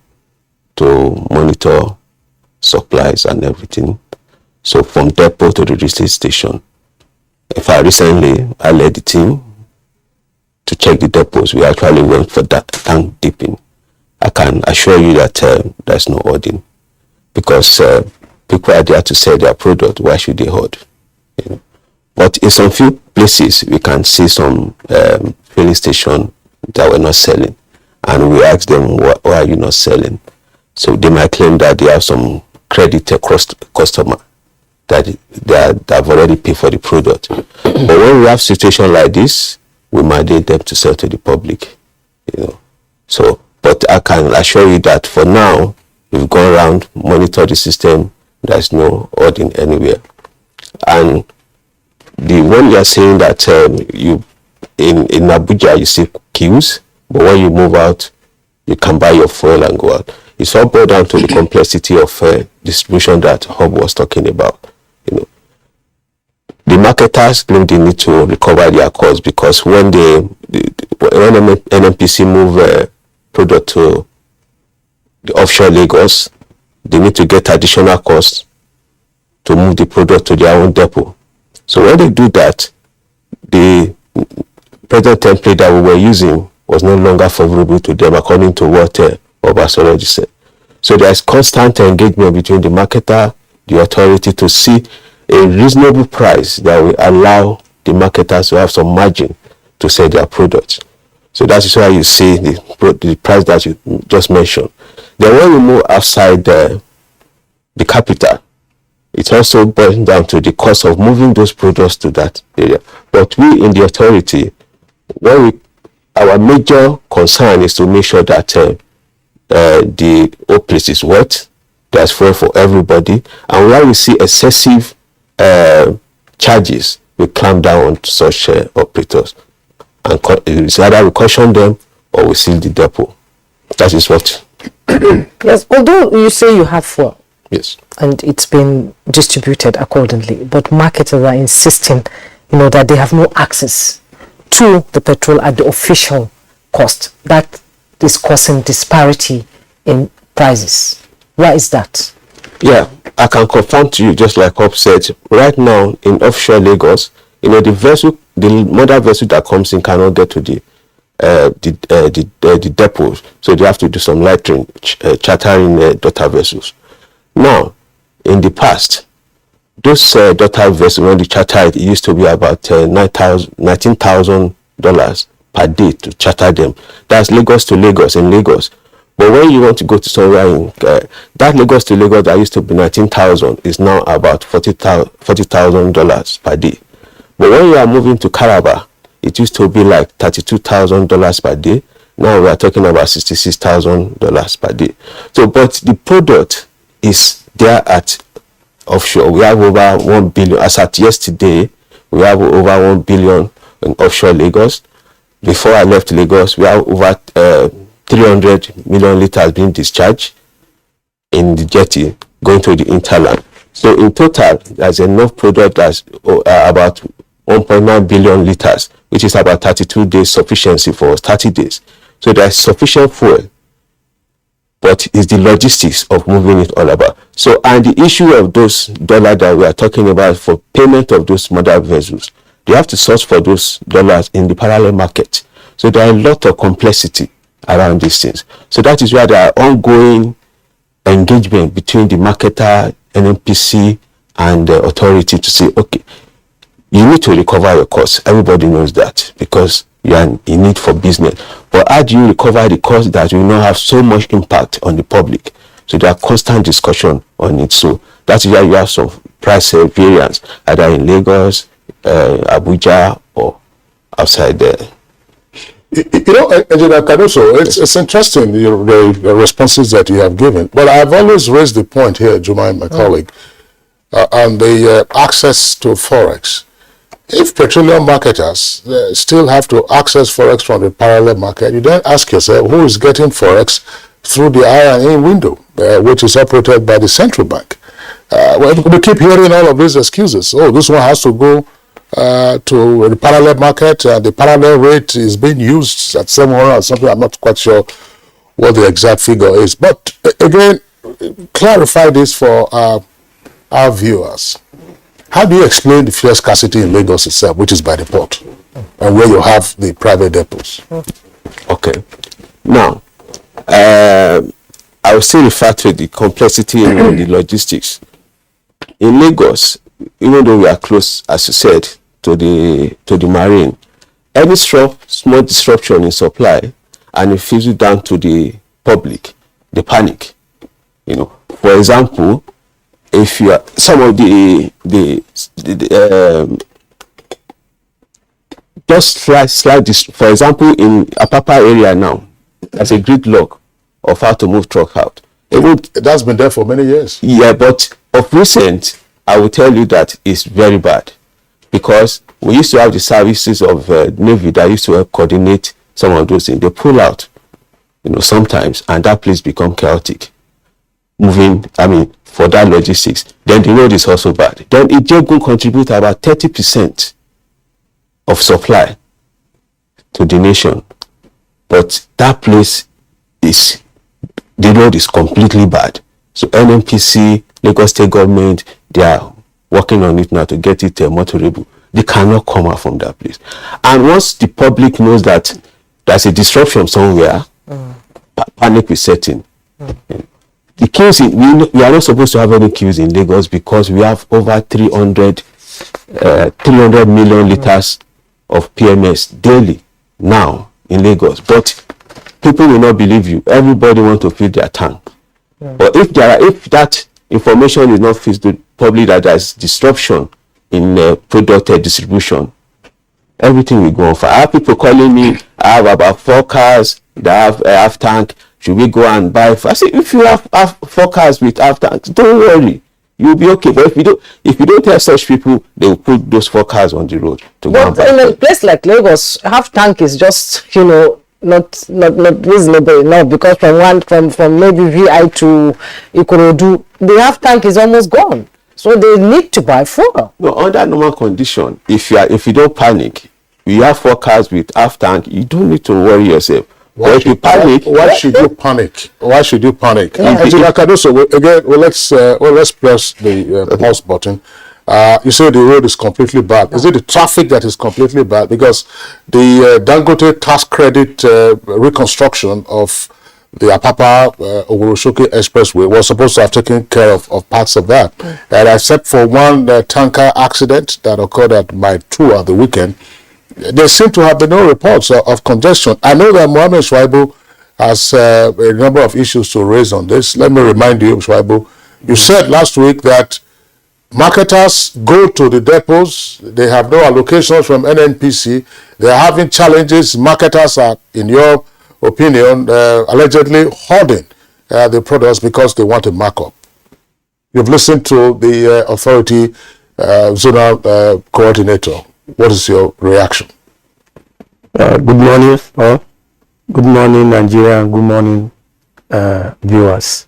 to monitor supplies and everything. So from depot to the refill station. In fact, recently I led the team to check the depots. We actually went for that tank dipping. I can assure you that there's no hoarding, because people are there to sell their product. Why should they hoard? You know? But in some few places, we can see some filling station that were not selling, and we ask them, why are you not selling? So they might claim that they have some credit across customer, that they've already paid for the product. But when we have situation like this, we mandate them to sell to the public, you know. So, but I can assure you that for now, we've gone around, monitor the system, there's no hoarding anywhere. And the one you are saying that you in Abuja you see queues, but when you move out, you can buy your fuel and go out. It's all brought down to the complexity of distribution that Hub was talking about. You know, the marketers claim they need to recover their costs, because when when NNPC move product to the offshore Lagos, they need to get additional costs to move the product to their own depot. So when they do that, the present template that we were using was no longer favorable to them, according to what Obasanjo said. So there is constant engagement between the marketer, the authority, to see a reasonable price that will allow the marketers to have some margin to sell their products. So that is why you see the price that you just mentioned. Then when you move outside the capital, it also boils down to the cost of moving those products to that area. But we in the authority, our major concern is to make sure that the whole place is wet, there's fuel for everybody, and where we see excessive charges, we clamp down on such operators, and it's either we caution them or we seal the depot. That is what. Yes, although you say you have fuel, yes, and it's been distributed accordingly, but marketers are insisting, that they have no access to the petrol at the official cost. That is causing disparity in prices. Why is that? Yeah, I can confirm to you, just like Hope said, right now in offshore Lagos, the mother vessel that comes in cannot get to the depots, so they have to do some lightering, chartering daughter vessels. Now, in the past, those daughter vessels, when they chartered, it used to be about $19,000 per day to charter them. That's Lagos to Lagos in Lagos. But when you want to go to somewhere in that Lagos to Lagos that used to be 19,000 is now about $40,000 per day. But when you are moving to Calabar, it used to be like $32,000 per day. Now we are talking about $66,000 per day. So, but the product is there at offshore. We have over 1 billion. As at yesterday, we have over 1 billion in offshore Lagos. Before I left Lagos, we have over 300 million liters being discharged in the jetty going to the interland. So in total, there's enough product that's about 1.9 billion liters, which is about 32 days sufficiency for 30 days. So there's sufficient fuel, but it's the logistics of moving it all about. So, and the issue of those dollars that we are talking about for payment of those mother vessels, they have to source for those dollars in the parallel market. So there are a lot of complexity around these things. So that is why there are ongoing engagement between the marketer, NNPC, and the authority to say, okay, you need to recover your costs. Everybody knows that because you are in need for business. But how do you recover the cost that will not have so much impact on the public? So there are constant discussion on it. So that is why you have some price variance, either in Lagos, Abuja, or outside there. You know, Engineer Caruso, it's interesting, the responses that you have given. But I've always raised the point here, Jumai, my colleague, on the access to Forex. If petroleum marketers still have to access Forex from the parallel market, you then ask yourself, who is getting Forex through the I&A window, which is operated by the central bank? We keep hearing all of these excuses. Oh, this one has to go to the parallel market, the parallel rate is being used at 700 or something. I'm not quite sure what the exact figure is. But again, clarify this for our viewers. How do you explain the fuel scarcity in Lagos itself, which is by the port, and where you have the private depots? Okay. Now, I will still refer to the complexity in the logistics. In Lagos, even though we are close, as you said, to the marine, any small disruption in supply and it filters down to the public, they panic. You know, for example, if you are some of just slight for example, in Apapa area now, there's a gridlock of how to move truck out. That's been there for many years. Yeah, but of recent, I will tell you that it's very bad, because we used to have the services of Navy that used to help coordinate some of those things. They pull out, you know, sometimes, and that place become chaotic. Moving, for that logistics. Then the road is also bad. Then Ijegun contribute about 30% of supply to the nation. But that place the road is completely bad. So NNPC, Lagos State government, they are working on it now to get it motorable. They cannot come out from that place. And once the public knows that there's a disruption somewhere, panic is setting. The queues, we are not supposed to have any queues in Lagos because we have over 300 million liters of PMS daily now in Lagos. But people will not believe you. Everybody wants to fill their tank. But if that information is not filled to public, that there is disruption in product distribution, everything will go on fire. I have people calling me, I have about 4 cars that have half tank. Should we go and buy? I say, if you have 4 cars with half tanks, don't worry, you'll be okay. But if you don't have such people, they will put those 4 cars on the road to go and buy. In a place like Lagos, half tank is just, not reasonable enough, because from maybe VI to Ikorodu, the half tank is almost gone. So they need to buy 4. No, under normal condition, if you don't panic, you have 4 cars with half tank, you don't need to worry yourself. Why should you panic? Why should you panic? Why should you panic? Engineer Caruso, again, let's press the pause button. You say the road is completely bad. Is it the traffic that is completely bad? Because the Dangote tax credit reconstruction of the Apapa Ogoroshoke Expressway was supposed to have taken care of parts of that. And except for one tanker accident that occurred at my tour at the weekend, there seem to have been no reports of congestion. I know that Mohammed Shwaibu has a number of issues to raise on this. Let me remind you, Shwaibu, you said last week that marketers go to the depots, they have no allocations from NNPC, they are having challenges. Marketers are, in your opinion, allegedly hoarding the products because they want a markup. You've listened to the authority zonal coordinator. What is your reaction? Good morning, all. Good morning, Nigeria, and good morning, viewers.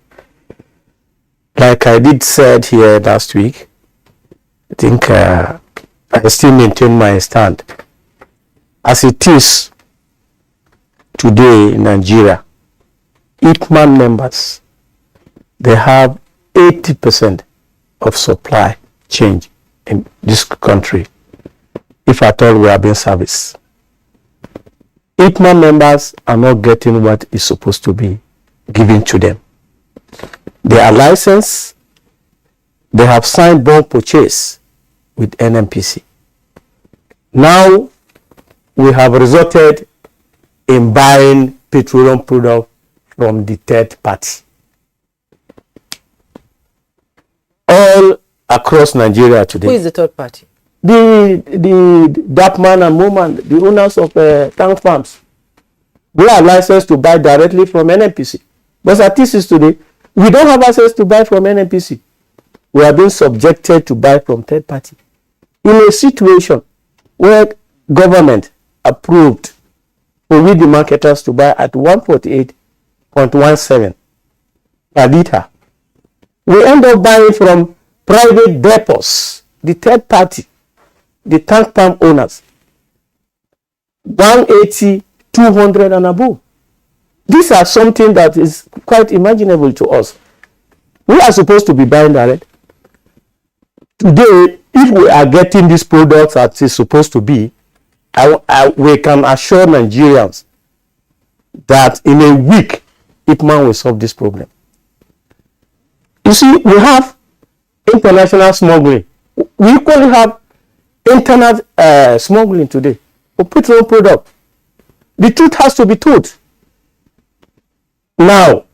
Like I did said here last week, I think I still maintain my stand. As it is, today in Nigeria, IPMAN members, they have 80% of supply chain in this country, if at all we are being serviced. IPMAN members are not getting what is supposed to be given to them. They are licensed, they have signed bond purchase with NNPC. Now we have resorted in buying petroleum products from the third party. All across Nigeria today. Who is the third party? That man and woman, the owners of tank farms. We are licensed to buy directly from NNPC. But as this is today, we don't have access to buy from NNPC. We are being subjected to buy from third party. In a situation where government approved for we the marketers to buy at 148.17 per liter, we end up buying from private depots, the third party, the tank farm owners, 180, 200 and above. These are something that is quite imaginable to us. We are supposed to be buying direct. Today, if we are getting these products as it's supposed to be, we can assure Nigerians that in a week, IPMAN will solve this problem. You see, we have international smuggling. We equally have internal smuggling today of petroleum product. The truth has to be told. Now,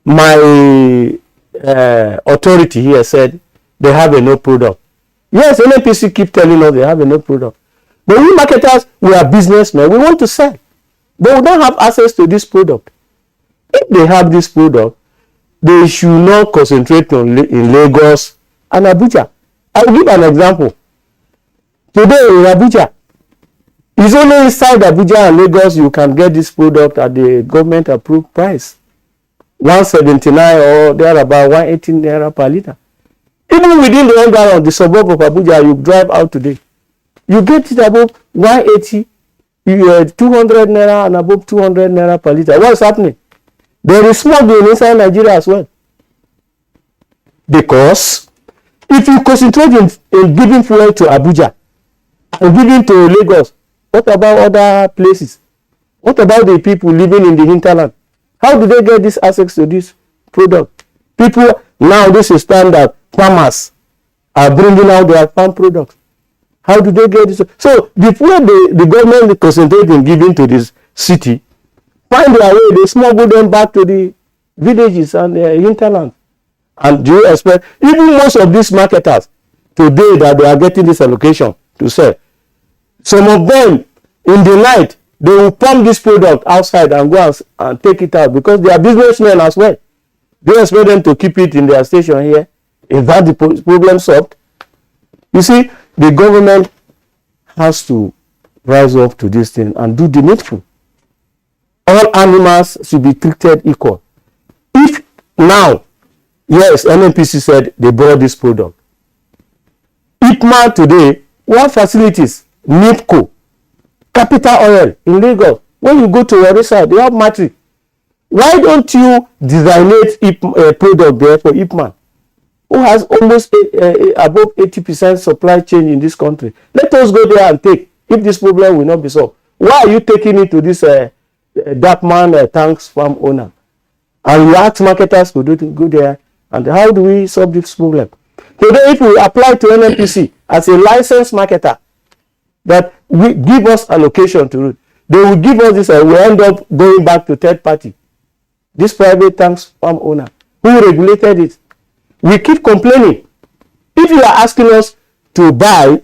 my authority here said they have a no product. Yes, NNPC keep telling us they have a no product. But we marketers, we are businessmen. We want to sell. But we don't have access to this product. If they have this product, they should not concentrate on in Lagos and Abuja. I will give an example. Today in Abuja, it's only inside Abuja and Lagos you can get this product at the government approved price. 179 or there about 118 naira per liter. Even within the area of the suburb of Abuja, you drive out today, you get it above 180, 200 naira and above 200 naira per liter. What's happening? There is smuggling inside Nigeria as well. Because if you concentrate in giving fuel to Abuja and giving to Lagos, what about other places? What about the people living in the hinterland? How do they get this access to this product? People, now this is time that farmers are bringing out their farm products. How do they get this? So before the government concentrate in giving to this city, find their way, they smuggle them back to the villages and the hinterland. And do you expect, even most of these marketers today that they are getting this allocation to sell, some of them in the night, they will pump this product outside and go and take it out because they are businessmen as well. Do you expect them to keep it in their station here? Is that the problem solved? You see, the government has to rise up to this thing and do the needful. All animals should be treated equal. If now, yes, NNPC said they brought this product. IPMAN today, what facilities? NIPCO, Capital Oil in Lagos. When you go to your side, they have matrix. Why don't you designate a product there for IPMAN, who has almost above 80% supply chain in this country? Let us go there and take, if this problem will not be solved. Why are you taking it to this that man tanks farm owner? And you ask marketers to go there, and how do we solve this problem? Today, if we apply to NNPC as a licensed marketer, that we give us allocation to it, they will give us this, and we end up going back to third party. This private tanks farm owner who regulated it. We keep complaining. If you are asking us to buy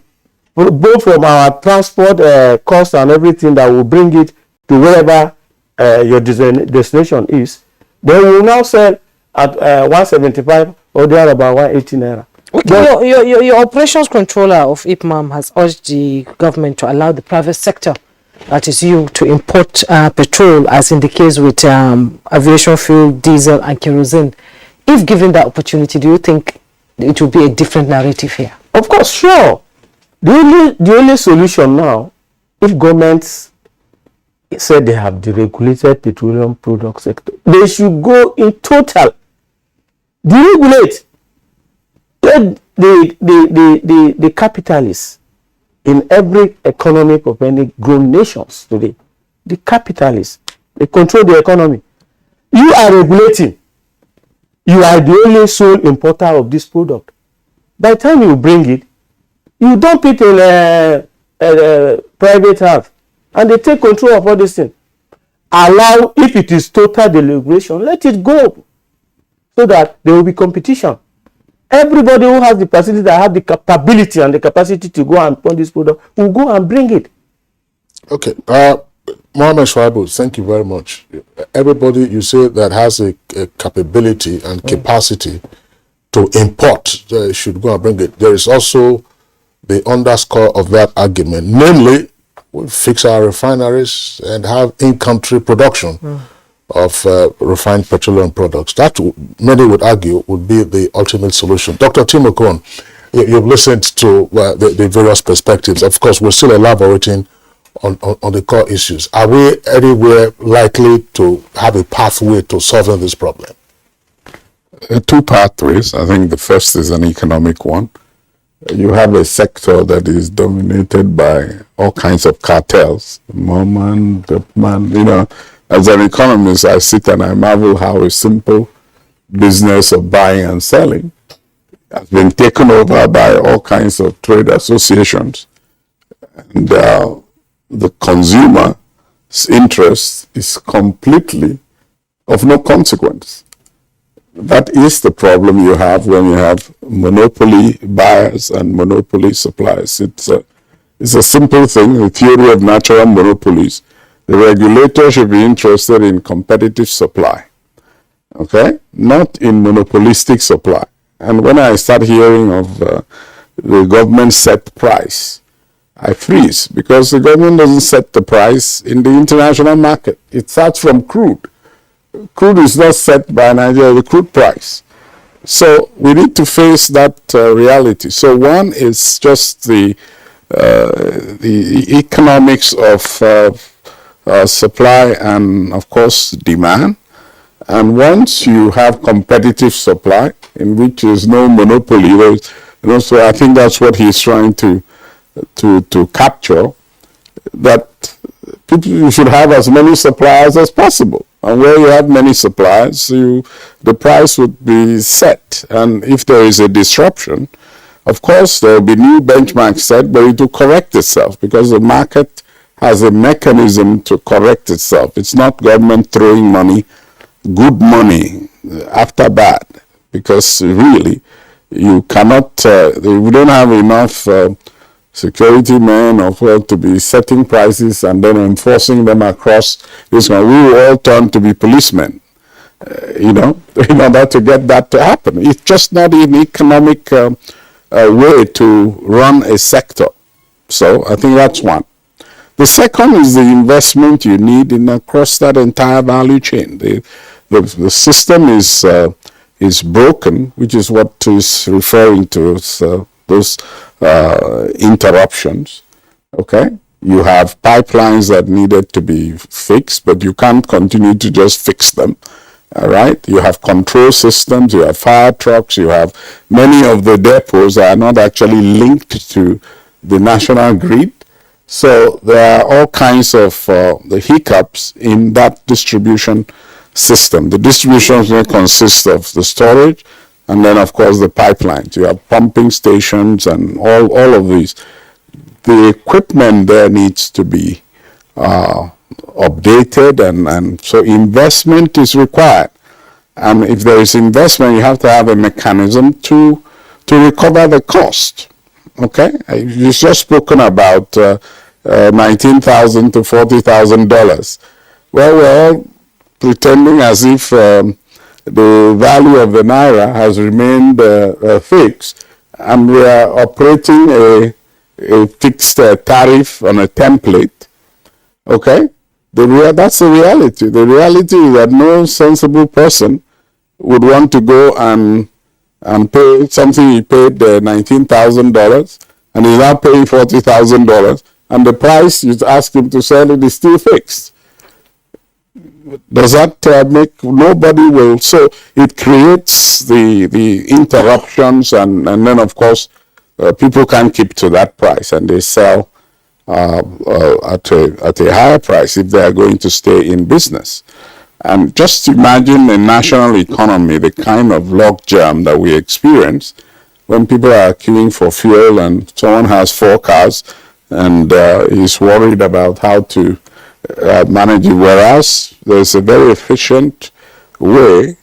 both from our transport cost and everything that will bring it to wherever your destination is, then we will now sell at 175 or there about 180 naira. Okay, your operations controller of IPMAN has urged the government to allow the private sector, that is you, to import petrol, as in the case with aviation fuel, diesel and kerosene. If given that opportunity, do you think it will be a different narrative here? Of course, sure. The only solution now, if government said they have deregulated petroleum product sector. They should go in total deregulate. Let the capitalists in every economy of any grown nations today, the capitalists, they control the economy. You are regulating. You are the only sole importer of this product. By the time you bring it, you dump it in a private house, and they take control of all these things. Allow, if it is total deregulation, let it go, so that there will be competition. Everybody who has the facility, that have the capability and the capacity to go and put this product, will go and bring it. Okay. Mohammed Shwaibu, thank you very much. Everybody you say that has a capability and capacity to import should go and bring it. There is also the underscore of that argument, namely, we fix our refineries and have in-country production of refined petroleum products. That, many would argue, would be the ultimate solution. Dr. Timokon, you've listened to the various perspectives. Of course, we're still elaborating on the core issues. Are we anywhere likely to have a pathway to solving this problem? Two pathways. I think the first is an economic one. You have a sector that is dominated by all kinds of cartels. Moment, you know, as an economist, I sit and I marvel how a simple business of buying and selling has been taken over by all kinds of trade associations. And the consumer's interest is completely of no consequence. That is the problem you have when you have monopoly buyers and monopoly suppliers. It's a simple thing, the theory of natural monopolies. The regulator should be interested in competitive supply, okay, not in monopolistic supply. And when I start hearing of the government set price, I freeze, because the government doesn't set the price in the international market. It starts from crude. Crude is not set by Nigeria, the crude price. So we need to face that reality. So one is just the economics of supply and, of course, demand. And once you have competitive supply, in which there is no monopoly, so I think that's what he's trying to capture, that you should have as many suppliers as possible. And where you have many suppliers, the price would be set. And if there is a disruption, of course, there will be new benchmarks set, but it will correct itself, because the market has a mechanism to correct itself. It's not government throwing money, good money, after bad, because really, you cannot, we don't have enough security men or well to be setting prices and then enforcing them across this one. We will all turn to be policemen, in order to get that to happen. It's just not an economic way to run a sector. So I think that's one. The second is the investment you need in across that entire value chain. The system is broken, which is what is referring to those interruptions. Okay, you have pipelines that needed to be fixed, but you can't continue to just fix them. All right, you have control systems, you have fire trucks, you have many of the depots that are not actually linked to the national grid. So there are all kinds of the hiccups in that distribution system. The distribution consists of the storage, and then, of course, the pipelines. You have pumping stations and all of these. The equipment there needs to be updated, and so investment is required. And if there is investment, you have to have a mechanism to recover the cost. Okay? You've just spoken about $19,000 to $40,000. Well, we're all pretending as if the value of the naira has remained fixed, and we are operating a fixed tariff on a template. Okay? That's the reality. The reality is that no sensible person would want to go and pay something he paid $19,000, and he's now paying $40,000, and the price you ask him to sell it is still fixed. Does that make nobody will? So it creates the interruptions, and then of course people can't keep to that price, and they sell at a higher price if they are going to stay in business. And just imagine a national economy, the kind of logjam that we experience when people are queuing for fuel and someone has 4 cars and is worried about how to manage it, whereas there's a very efficient way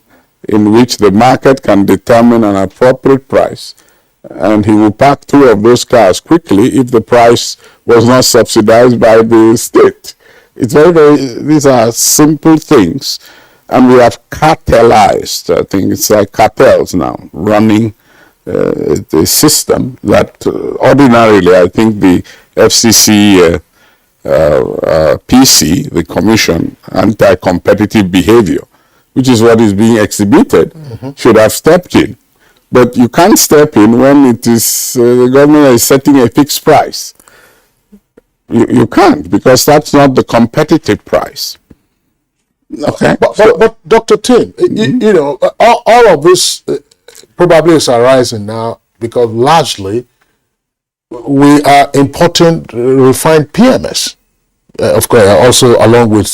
in which the market can determine an appropriate price, and he will pack 2 of those cars quickly if the price was not subsidized by the state. It's these are simple things, and we have cartelized. I think it's like cartels now running the system that ordinarily I think the FCC PC, the Commission Anti-Competitive Behavior, which is what is being exhibited, should have stepped in. But you can't step in when it is the government is setting a fixed price. You can't, because that's not the competitive price. Okay. But Dr. Tim, you know, all of this probably is arising now because largely we are importing refined PMS, of course, also along with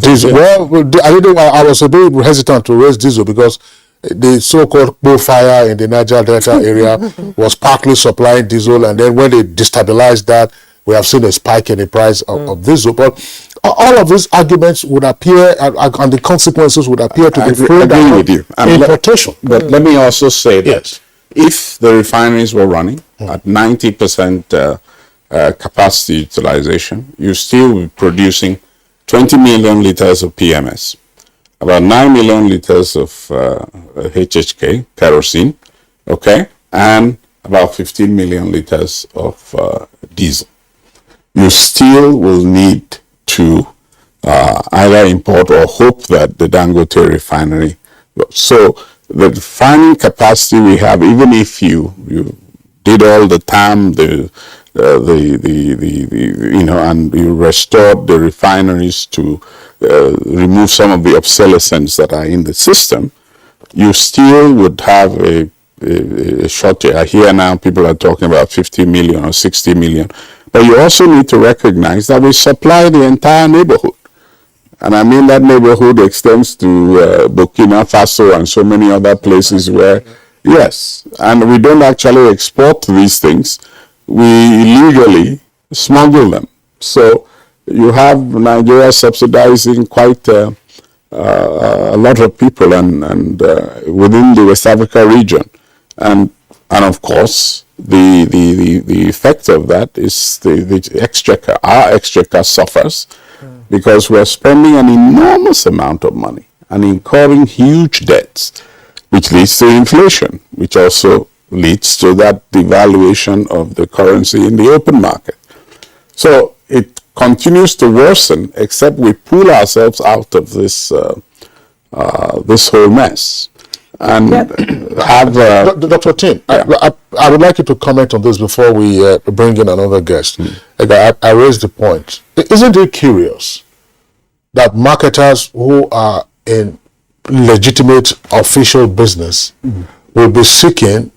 diesel. Well, I was a bit hesitant to raise diesel because the so-called bullfire in the Niger Delta area was partly supplying diesel, and then when they destabilized that, we have seen a spike in the price of diesel. But all of these arguments would appear, and the consequences would appear to be agree with you. Importation. But let me also say that if the refineries were running at 90% capacity utilization, you still be producing 20 million liters of PMS, about 9 million liters of HHK, kerosene, okay, and about 15 million liters of diesel. You still will need to either import or hope that the Dangote refinery. So the refining capacity we have, even if you did all the TAM, and you restored the refineries to remove some of the obsolescence that are in the system, you still would have a shortage. I hear now people are talking about 50 million or 60 million. But you also need to recognize that we supply the entire neighborhood. And I mean that neighborhood extends to Burkina Faso and so many other places where, yes, and we don't actually export these things. We illegally smuggle them. So you have Nigeria subsidizing quite a lot of people and within the West Africa region. And of course, the effect of that is the exchequer. Our exchequer suffers because we're spending an enormous amount of money and incurring huge debts, which leads to inflation, which also leads to that devaluation of the currency in the open market. So it continues to worsen, except we pull ourselves out of this this whole mess. And Dr. Tim, I would like you to comment on this before we bring in another guest. I raised the point. Isn't it curious that marketers who are in legitimate official business will be seeking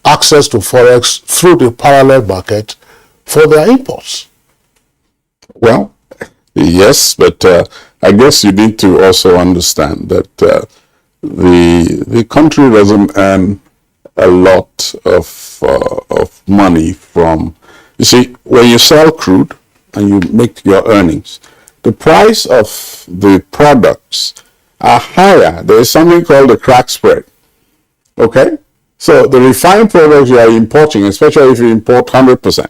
access to Forex through the parallel market for their imports? Well, yes, but I guess you need to also understand that the country doesn't earn a lot of money from, you see, when you sell crude and you make your earnings, the price of the products are higher. There is something called the crack spread, okay? So the refined products you are importing, especially if you import 100%,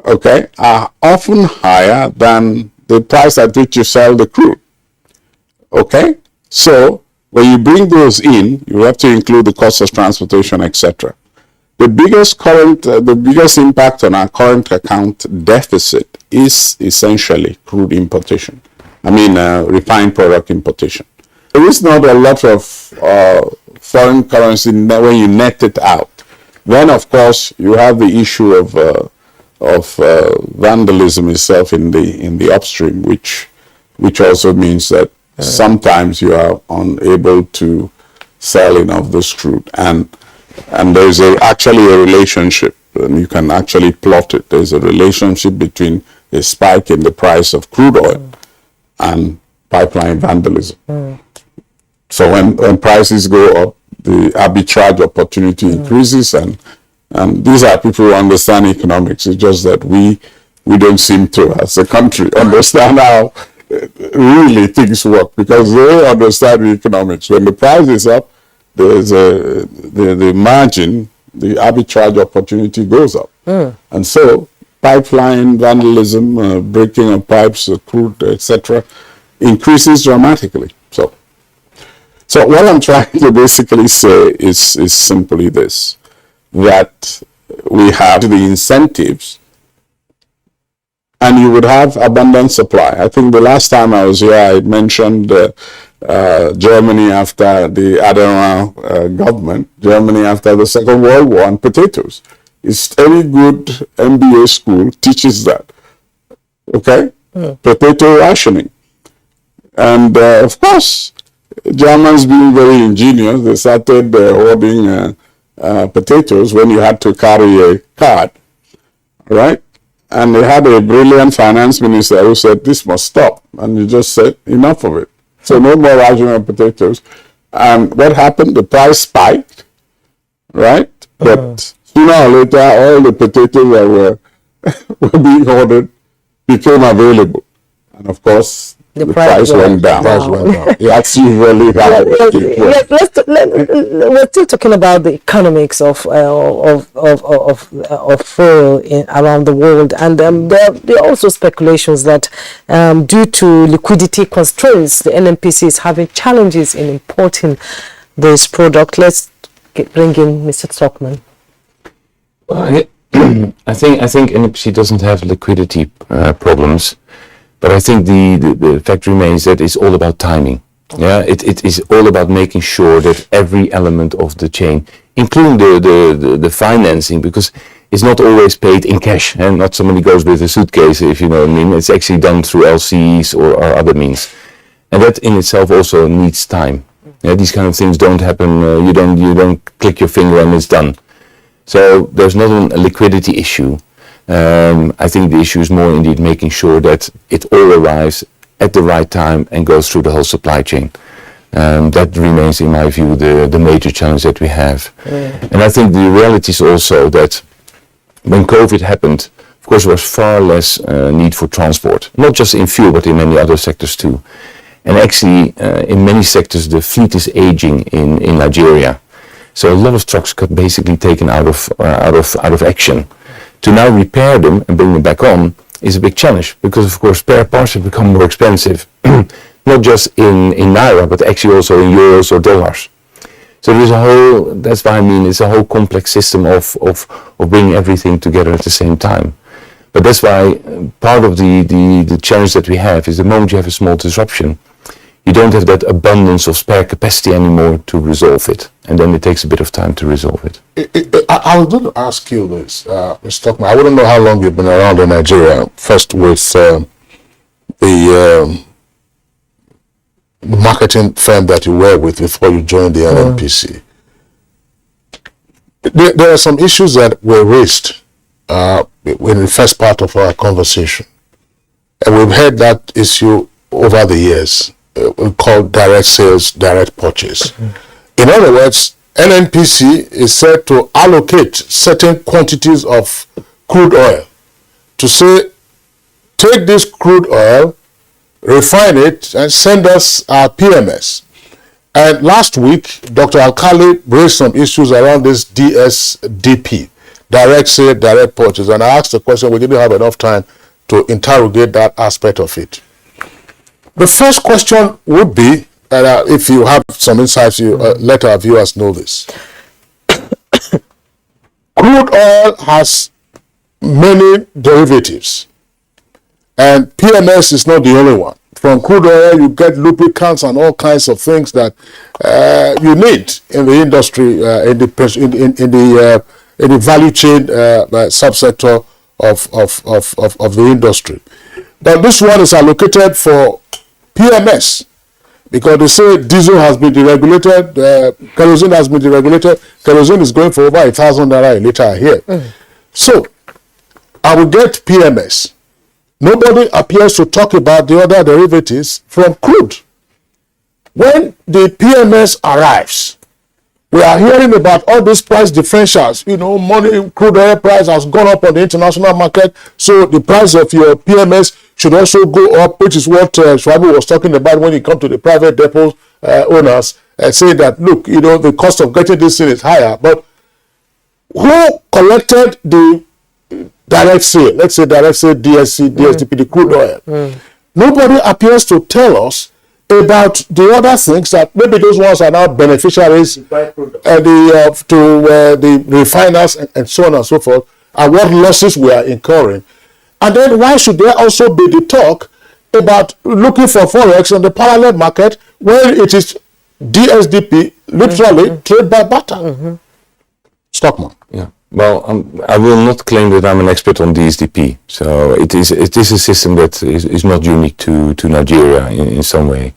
okay, are often higher than the price at which you sell the crude, okay? So when you bring those in, you have to include the cost of transportation, etc. The biggest impact on our current account deficit is essentially crude importation. I mean, refined product importation. There is not a lot of foreign currency when you net it out. Then, of course, you have the issue of vandalism itself in the upstream, which also means that sometimes you are unable to sell enough this crude, and there's actually a relationship, and you can actually plot it. There's a relationship between a spike in the price of crude oil and pipeline vandalism. So when prices go up, the arbitrage opportunity increases, and these are people who understand economics. It's just that we don't seem to, as a country, understand how really things work, because they understand the economics. When the price is up, there's the margin, the arbitrage opportunity goes up. And so pipeline vandalism, breaking of pipes, crude, etc., increases dramatically. So what I'm trying to basically say is simply this, that we have the incentives and you would have abundant supply. I think the last time I was here, I mentioned Germany after the Adenauer government, Germany after the Second World War, and potatoes. Any good MBA school teaches that, okay? Potato rationing. And of course, Germans being very ingenious, they started hoarding potatoes when you had to carry a card, right? And they had a brilliant finance minister who said, this must stop. And you just said, enough of it. So no more rationing of potatoes. And what happened? The price spiked, right? But sooner or later, all the potatoes that were being hoarded became available. And of course, the price went down. That's usually how it works. We're still talking about the economics of fuel around the world, and there are also speculations that due to liquidity constraints, the NNPC is having challenges in importing this product. Let's bring in Mr. Stockman. I think NNPC doesn't have liquidity problems. But I think the fact remains that it's all about timing. Yeah, it is all about making sure that every element of the chain, including the financing, because it's not always paid in cash, and not somebody goes with a suitcase, if you know what I mean. It's actually done through LCs or other means, and that in itself also needs time. Yeah, these kind of things don't happen. You don't click your finger and it's done. So there's not a liquidity issue. I think the issue is more indeed making sure that it all arrives at the right time and goes through the whole supply chain. That remains, in my view, the major challenge that we have. And I think the reality is also that when COVID happened, of course, there was far less need for transport, not just in fuel, but in many other sectors too. And actually, in many sectors, the fleet is aging in Nigeria. So a lot of trucks got basically taken out of action. To now repair them and bring them back on is a big challenge, because of course spare parts have become more expensive, not just in Naira, but actually also in euros or dollars. So there's that's why I mean it's a whole complex system of bringing everything together at the same time. But that's why part of the challenge that we have is the moment you have a small disruption, you don't have that abundance of spare capacity anymore to resolve it. And then it takes a bit of time to resolve it. I was going to ask you this, Mr. Stockman. I wouldn't know how long you've been around in Nigeria. First with the marketing firm that you were with before you joined the NNPC. There are some issues that were raised in the first part of our conversation. And we've heard that issue over the years. We call direct sales, direct purchase. In other words, NNPC is said to allocate certain quantities of crude oil to say, take this crude oil, refine it, and send us our PMS. And last week, Dr. Alkali raised some issues around this DSDP, direct sale, direct purchase. And I asked the question, we didn't have enough time to interrogate that aspect of it. The first question would be, and if you have some insights, you let our viewers know this. Crude oil has many derivatives, and PMS is not the only one. From crude oil, you get lubricants and all kinds of things that you need in the industry, in the value chain subsector the industry. But this one is allocated for PMS, because they say diesel has been deregulated, kerosene has been deregulated. Kerosene is going for over 1,000 naira a litre here. So I will get PMS. Nobody appears to talk about the other derivatives from crude. When the PMS arrives, we are hearing about all these price differentials. You know, money, crude oil price has gone up on the international market, so the price of your PMS should also go up, which is what Schwabi was talking about when he come to the private depot owners, saying that, look, you know, the cost of getting this thing is higher. But who collected the direct sale? Let's say direct sale, DSC, DSDP, the crude oil. Nobody appears to tell us about the other things that maybe those ones are now beneficiaries to the refiners and so on and so forth, and what losses we are incurring. And then why should there also be the talk about looking for forex on the parallel market when it is DSDP, literally trade by barter? Stockman. Yeah. Well, I will not claim that I'm an expert on DSDP. So it is a system that is not unique to Nigeria in some way.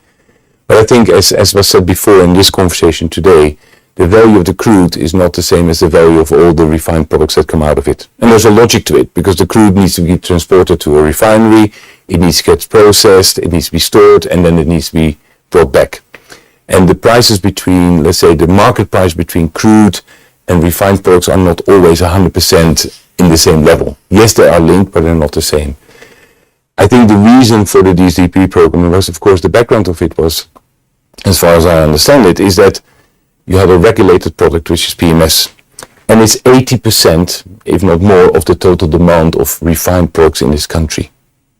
But I think, as was said before in this conversation today, the value of the crude is not the same as the value of all the refined products that come out of it. And there's a logic to it, because the crude needs to be transported to a refinery, it needs to get processed, it needs to be stored, and then it needs to be brought back. And the prices between, let's say, the market price between crude and refined products are not always 100% in the same level. Yes, they are linked, but they're not the same. I think the reason for the DSDP program was, of course, the background of it was, as far as I understand it, is that you have a regulated product, which is PMS, and it's 80%, if not more, of the total demand of refined products in this country.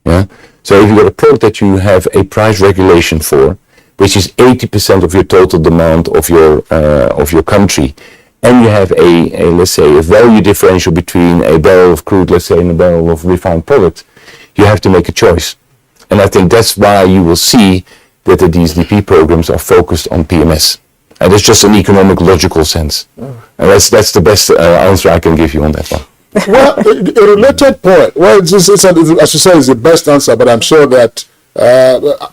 Yeah. So if you got a product that you have a price regulation for, which is 80% of your total demand of your country, and you have a let's say a value differential between a barrel of crude, let's say, and a barrel of refined product, you have to make a choice. And I think that's why you will see that the DSDP programs are focused on PMS. And it's just an economic, logical sense. And that's the best answer I can give you on that one. Well, a related point. Well, it's as you say, it's the best answer, but I'm sure that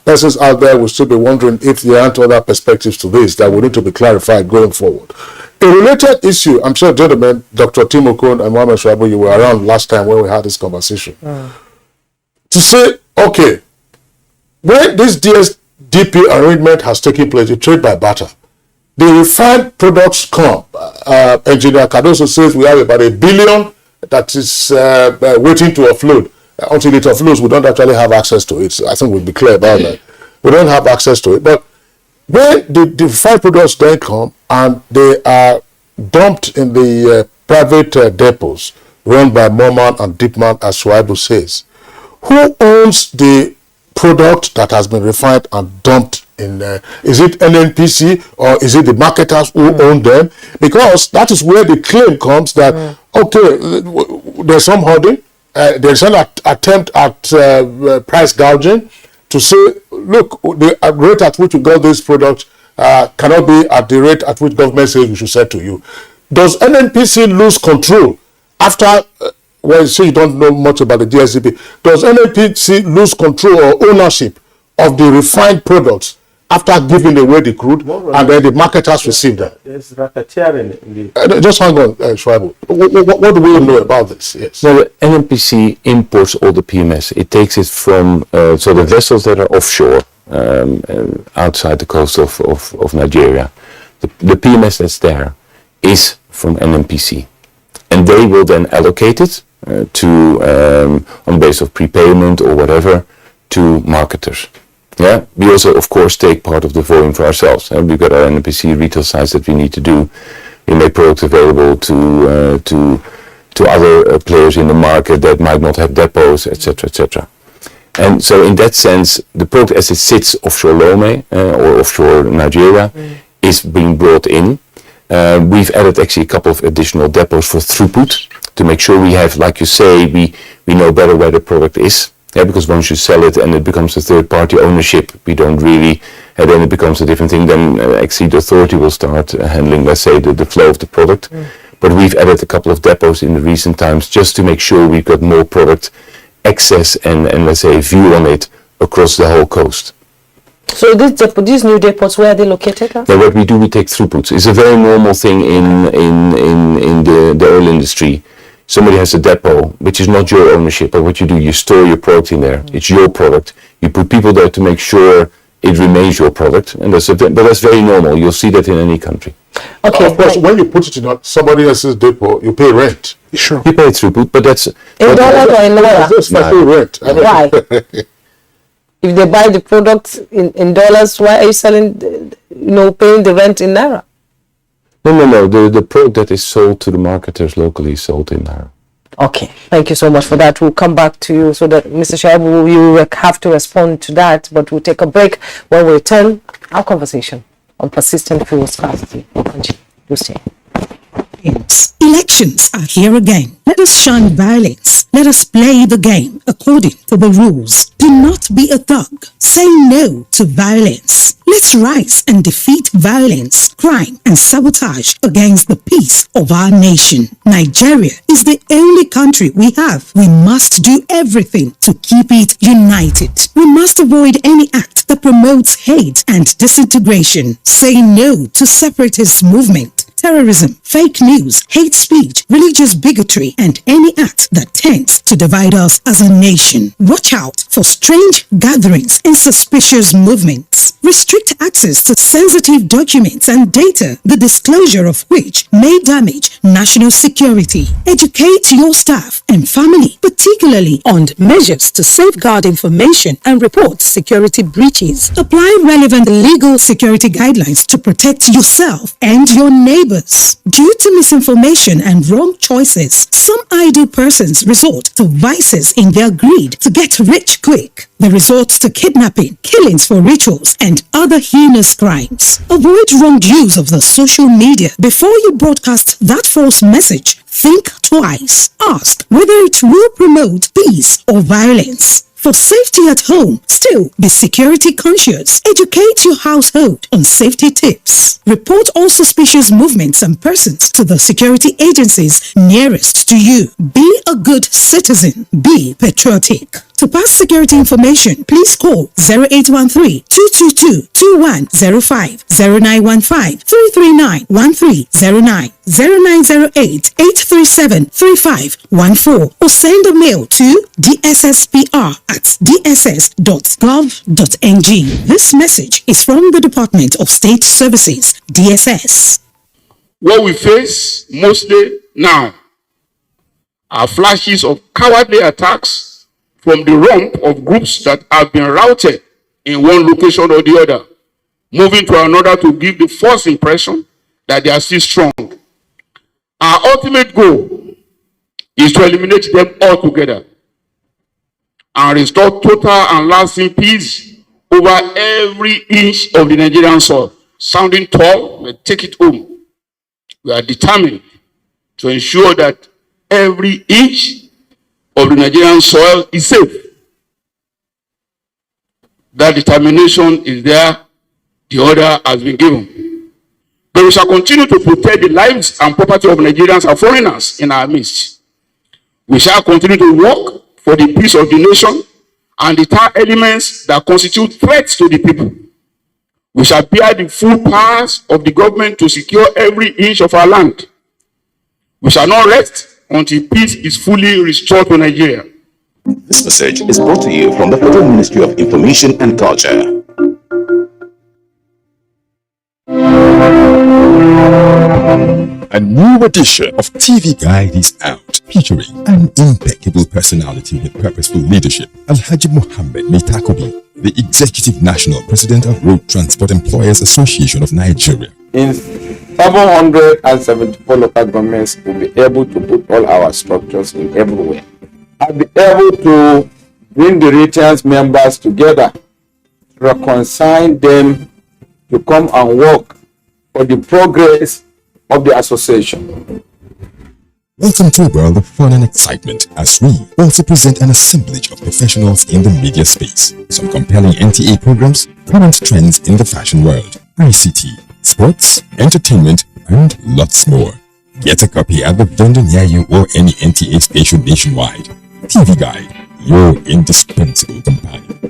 persons out there will still be wondering if there aren't other perspectives to this that will need to be clarified going forward. A related issue, I'm sure, gentlemen, Dr. Timokun and Mohamed Schwabi, you were around last time when we had this conversation. To say, okay, when this DSDP arrangement has taken place, the trade by barter, the refined products come. Engineer Cardoso says we have about 1 billion that is waiting to offload. Until it offloads, we don't actually have access to it. So I think we'll be clear about that. We don't have access to it. But when the refined products then come and they are dumped in the private depots run by Morman and Deepman, as Schwaibu says, who owns the product that has been refined and dumped in is it NNPC or is it the marketers who own them? Because that is where the claim comes that okay, there's some hoarding, there's an attempt at price gouging to say, look, the rate at which you got this product cannot be at the rate at which government says we should sell to you. Does NNPC lose control after? Well, you say you don't know much about the DSDP. Does NNPC lose control or ownership of the refined products after giving away the crude, and then the marketers receive them? There's racketeering in just hang on, Schwaibu. What do we know about this? Yes. So the NNPC imports all the PMS. It takes it from so the vessels that are offshore, outside the coast of Nigeria. The PMS that's there is from NNPC, and they will then allocate it to on base of prepayment or whatever to marketers. Yeah, we also of course take part of the volume for ourselves. We've got our NNPC retail sites that we need to do. We make products available to other players in the market that might not have depots, etc., etc. And so in that sense, the product as it sits offshore Lome or offshore Nigeria is being brought in. We've added actually a couple of additional depots for throughput to make sure we have, like you say, we know better where the product is. Yeah, because once you sell it and it becomes a third-party ownership, we don't really, and then it becomes a different thing. Then actually the authority will start handling, let's say, the flow of the product. but we've added a couple of depots in the recent times just to make sure we've got more product access and let's say view on it across the whole coast. So these new depots, where are they located at? Yeah, what we do, we take throughputs. It's a very normal thing in the oil industry. Somebody has a depot, which is not your ownership, but what you do, you store your product in there. It's your product. You put people there to make sure it remains your product, and but that's very normal. You'll see that in any country. Okay. Of course, when you put it in somebody else's depot, you pay rent. Sure. You pay throughput, but that's... In dollars or in naira? That's like pay rent. Why? If they buy the product in dollars, why are you selling, paying the rent in naira? No. The product that is sold to the marketers locally is sold in naira. Okay, thank you so much for that. We'll come back to you so that Mr. Shaibu, you have to respond to that, but we'll take a break. When we return, our conversation on persistent fuel scarcity. We'll stay. Elections are here again. Let us shun violence. Let us play the game according to the rules. Do not be a thug. Say no to violence. Let's rise and defeat violence, crime, and sabotage against the peace of our nation. Nigeria is the only country we have. We must do everything to keep it united. We must avoid any act that promotes hate and disintegration. Say no to separatist movement, terrorism, fake news, hate speech, religious bigotry, and any act that tends to divide us as a nation. Watch out for strange gatherings and suspicious movements. Restrict access to sensitive documents and data, the disclosure of which may damage national security. Educate your staff and family, particularly on measures to safeguard information and report security breaches. Apply relevant legal security guidelines to protect yourself and your neighbors. Due to misinformation and wrong choices, some idle persons resort to vices in their greed to get rich quick. They resort to kidnapping, killings for rituals, and other heinous crimes. Avoid wrong use of the social media. Before you broadcast that false message, think twice. Ask whether it will promote peace or violence. For safety at home, still be security conscious. Educate your household on safety tips. Report all suspicious movements and persons to the security agencies nearest to you. Be a good citizen. Be patriotic. To pass security information, please call 0813-222-2105, 0915-339-1309, 0908-837-3514, or send a mail to dsspr@dss.gov.ng. This message is from the Department of State Services, DSS. What we face mostly now are flashes of cowardly attacks from the rump of groups that have been routed in one location or the other, moving to another to give the false impression that they are still strong. Our ultimate goal is to eliminate them altogether and restore total and lasting peace over every inch of the Nigerian soil. Sounding tall, we take it home. We are determined to ensure that every inch of the Nigerian soil is safe. That determination is there. The order has been given. But we shall continue to protect the lives and property of Nigerians and foreigners in our midst. We shall continue to work for the peace of the nation and deter elements that constitute threats to the people. We shall bear the full powers of the government to secure every inch of our land. We shall not rest until peace is fully restored to Nigeria. This message is brought to you from the Federal Ministry of Information and Culture. A new edition of TV Guide is out, featuring an impeccable personality with purposeful leadership, Alhaji Mohammed Meitakobi, the Executive National President of Road Transport Employers Association of Nigeria. In 774 local governments, will be able to put all our structures in everywhere. I'll be able to bring the retail members together, reconcile them to come and work for the progress of the association. Welcome to a world of fun and excitement as we also present an assemblage of professionals in the media space, some compelling NTA programs, current trends in the fashion world, ICT, sports, entertainment, and lots more. Get a copy at the vendor near you or any NTA station nationwide. TV Guide, your indispensable companion.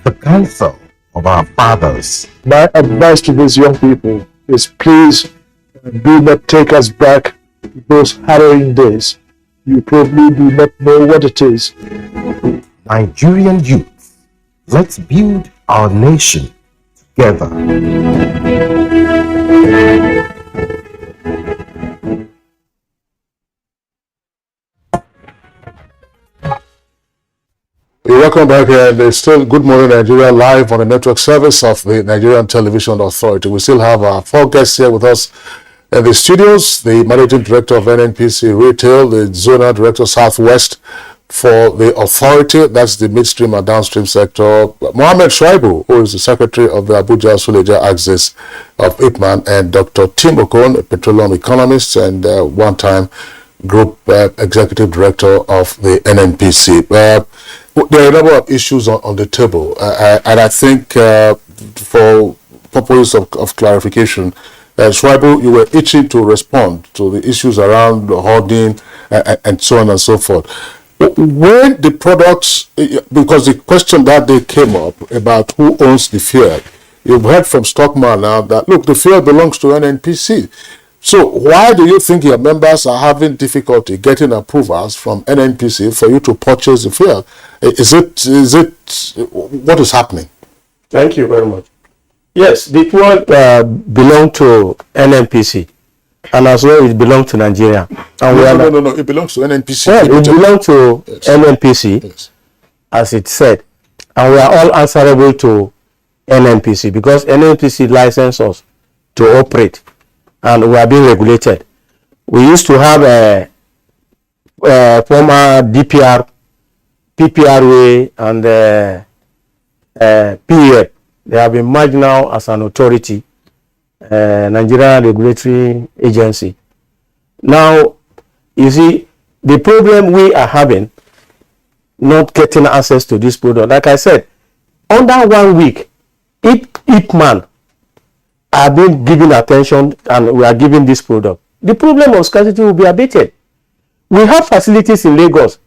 The counsel of our fathers. My advice to these young people is please do not take us back to those harrowing days. You probably do not know what it is. Nigerian youth, let's build our nation together. Welcome back here. There's still Good Morning Nigeria live on the network service of the Nigerian Television Authority. We still have our 4 guests here with us in the studios. The Managing Director of NNPC Retail, the Zonal Director Southwest for the authority, that's the midstream and downstream sector, Mohammed Shuaibu, who is the Secretary of the Abuja Suleja Axis of IPMAN, and Dr. Tim Okon, a petroleum economist and one-time Group Executive Director of the NNPC. There are a number of issues on the table, and I think for purposes of clarification, Shuaibu, you were itching to respond to the issues around hoarding and so on and so forth. When the products, because the question that day came up about who owns the fuel, you've heard from Stockman now that, look, the fuel belongs to NNPC. So why do you think your members are having difficulty getting approvals from NNPC for you to purchase the fuel? Is it what is happening? Thank you very much. Yes, the fuel belong to NNPC, and as well it belongs to Nigeria. And No, it belongs to NNPC. Yeah, it belongs to NNPC, yes, as it said, and we are all answerable to NNPC because NNPC licenses us to operate, and we are being regulated. We used to have a former DPR, PPRA, and PEF. They have been merged now as an authority, Nigerian Regulatory Agency. Now, you see, the problem we are having, not getting access to this product, like I said, under 1 week, IPMAN are being given attention and we are giving this product. The problem of scarcity will be abated. We have facilities in Lagos.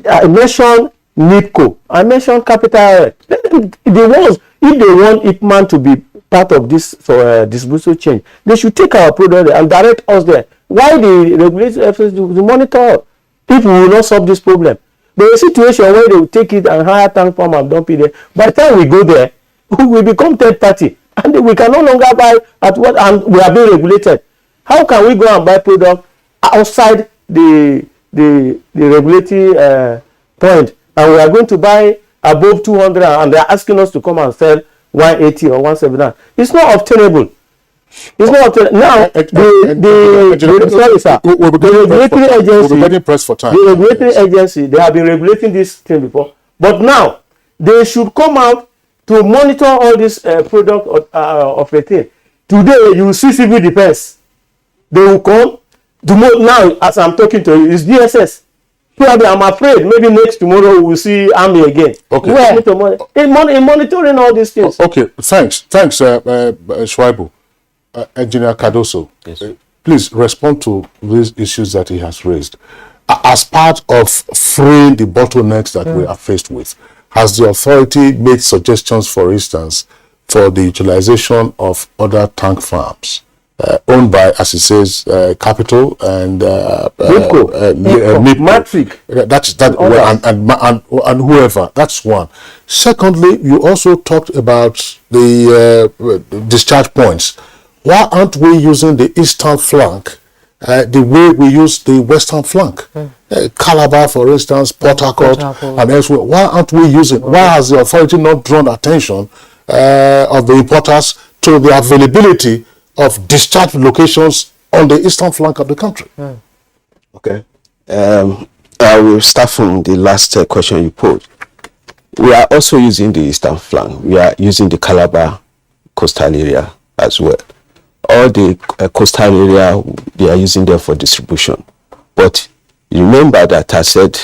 I mentioned NIPCO. I mentioned Capital. The ones, if they want IPMAN to be part of this distribution chain, they should take our product and direct us there. Why the regulatory efforts to monitor if we will not solve this problem? There is a situation where they will take it and hire tank farm and dump it there. By the time we go there, we become third party and we can no longer buy at what, and we are being regulated. How can we go and buy product outside the regulatory point, and we are going to buy above 200 and they are asking us to come and sell 180 or 179? It's not obtainable. It's not obtainable. Now, the regulatory agency, they have been regulating this thing before, but now they should come out to monitor all this product of a thing. Today, you will see civil defense. They will come. Tomorrow, now, as I'm talking to you, it's DSS. Probably, I'm afraid, maybe next tomorrow we will see army again. Okay. In monitoring all these things. Okay, thanks, Shuaibu. Engineer Cardoso, yes, please respond to these issues that he has raised. As part of freeing the bottlenecks that we are faced with, has the authority made suggestions, for instance, for the utilization of other tank farms owned by, as it says, Capital and Matric, and whoever? That's one. Secondly, you also talked about the discharge points. Why aren't we using the eastern flank the way we use the western flank? Calabar, for instance, Port Harcourt, and elsewhere. Why aren't we using? Why has the authority not drawn attention of the importers to the availability of discharge locations on the eastern flank of the country? Okay. I will start from the last question you posed. We are also using the eastern flank. We are using the Calabar coastal area as well. All the coastal area, they are using them for distribution. But remember that I said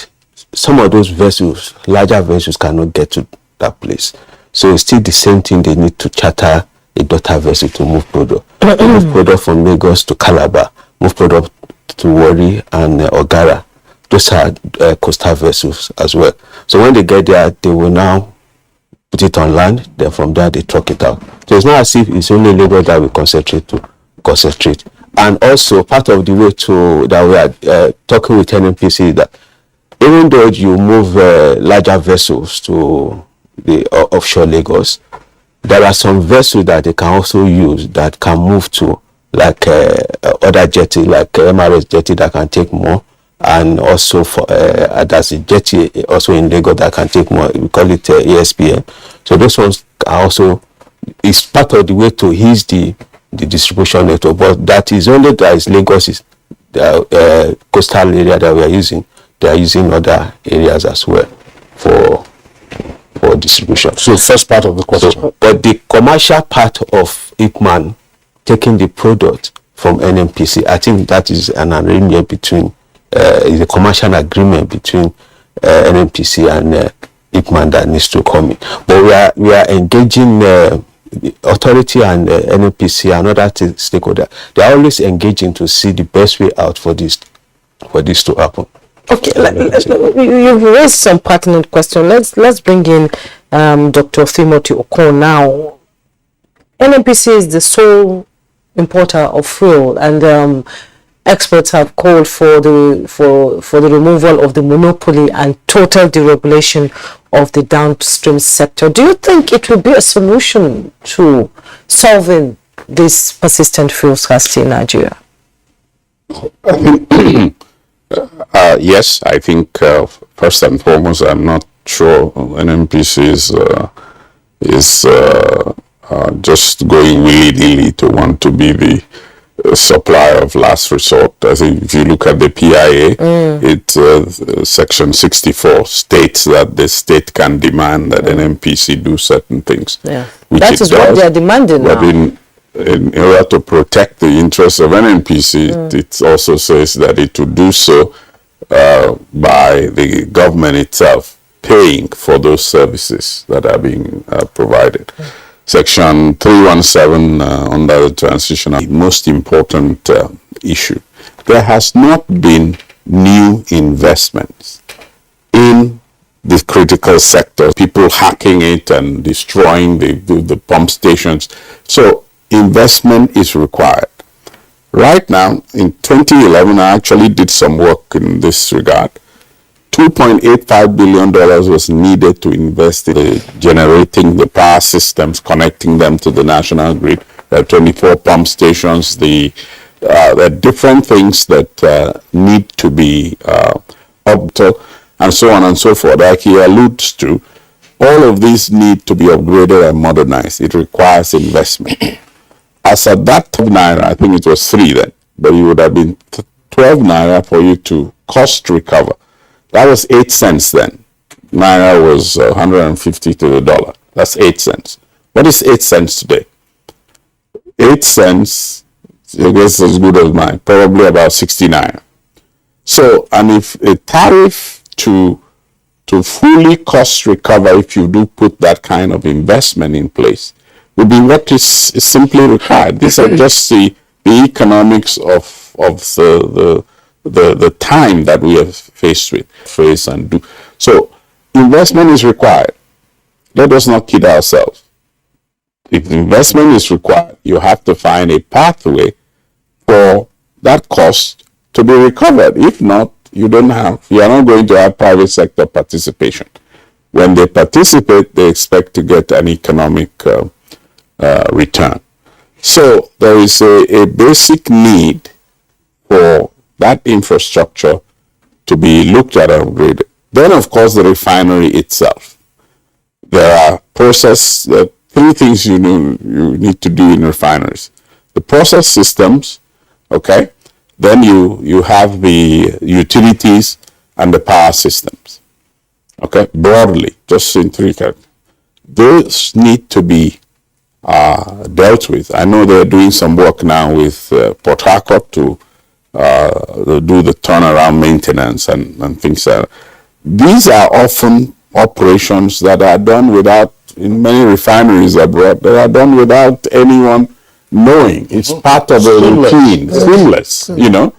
some of those vessels, larger vessels, cannot get to that place. So it's still the same thing. They need to charter a daughter vessel to move product. Move product from Lagos to Calabar, move product to Warri and Ogara. Those are coastal vessels as well. So when they get there, they will now put it on land. Then from there, they truck it out. So it's not as if it's only Lagos that we concentrate. And also part of the way to that we are talking with NNPC is that even though you move larger vessels to the offshore Lagos, there are some vessels that they can also use that can move to like other jetty, like MRS jetty that can take more, and also for there's a jetty also in Lagos that can take more. We call it ESPN. So those ones are also is part of the way to ease the distribution network. But that is only that is Lagos is the coastal area that we are using. They are using other areas as well for distribution. So first part of the question. So, but the commercial part of Ipman taking the product from NNPC, I think that is an agreement between is a commercial agreement between NNPC and Ipman that needs to come in. But we are engaging the authority and NNPC and other stakeholders. They are always engaging to see the best way out for this to happen. Okay, you've raised some pertinent questions. Let's bring in Dr. Timothy Okon now. NNPC is the sole importer of fuel, and experts have called for the removal of the monopoly and total deregulation of the downstream sector. Do you think it will be a solution to solving this persistent fuel scarcity in Nigeria? Yes, I think first and foremost, I'm not sure NNPC is just going willy-nilly to want to be the supplier of last resort. I think if you look at the PIA, Section 64 states that the state can demand that NNPC do certain things. Yeah, that is what they are demanding now. In order to protect the interests of NNPC, it also says that it will do so by the government itself paying for those services that are being provided. Section 317 under the transitional, most important issue. There has not been new investments in the critical sector, people hacking it and destroying the pump stations. So investment is required. Right now, in 2011, I actually did some work in this regard. $2.85 billion was needed to invest in generating the power systems, connecting them to the national grid. There are 24 pump stations. There are different things that need to be up to, and so on and so forth. Like he alludes to, all of these need to be upgraded and modernized. It requires investment. As at that 12 naira, I think it was 3 then, but it would have been 12 naira for you to cost recover. That was 8 cents then. Naira was 150 to the dollar. That's 8 cents. What is 8 cents today? 8 cents, I guess as good as mine, probably about 60 naira. So, and if a tariff to fully cost recover, if you do put that kind of investment in place, would be what is simply required. These are just the economics of the time that we have faced with. So investment is required. Let us not kid ourselves. If investment is required, you have to find a pathway for that cost to be recovered. If not, you are not going to have private sector participation. When they participate, they expect to get an economic return. So there is a basic need for that infrastructure to be looked at and upgraded. Then, of course, the refinery itself. There are three things you need to do in refineries. The process systems, okay? Then you have the utilities and the power systems, okay? Broadly, just in 3 categories. Those need to be dealt with. I know they're doing some work now with Port Harcourt to do the turnaround maintenance and things like that. These are often operations that are done without, in many refineries abroad, that are done without anyone knowing. It's part of a routine, seamless, you know.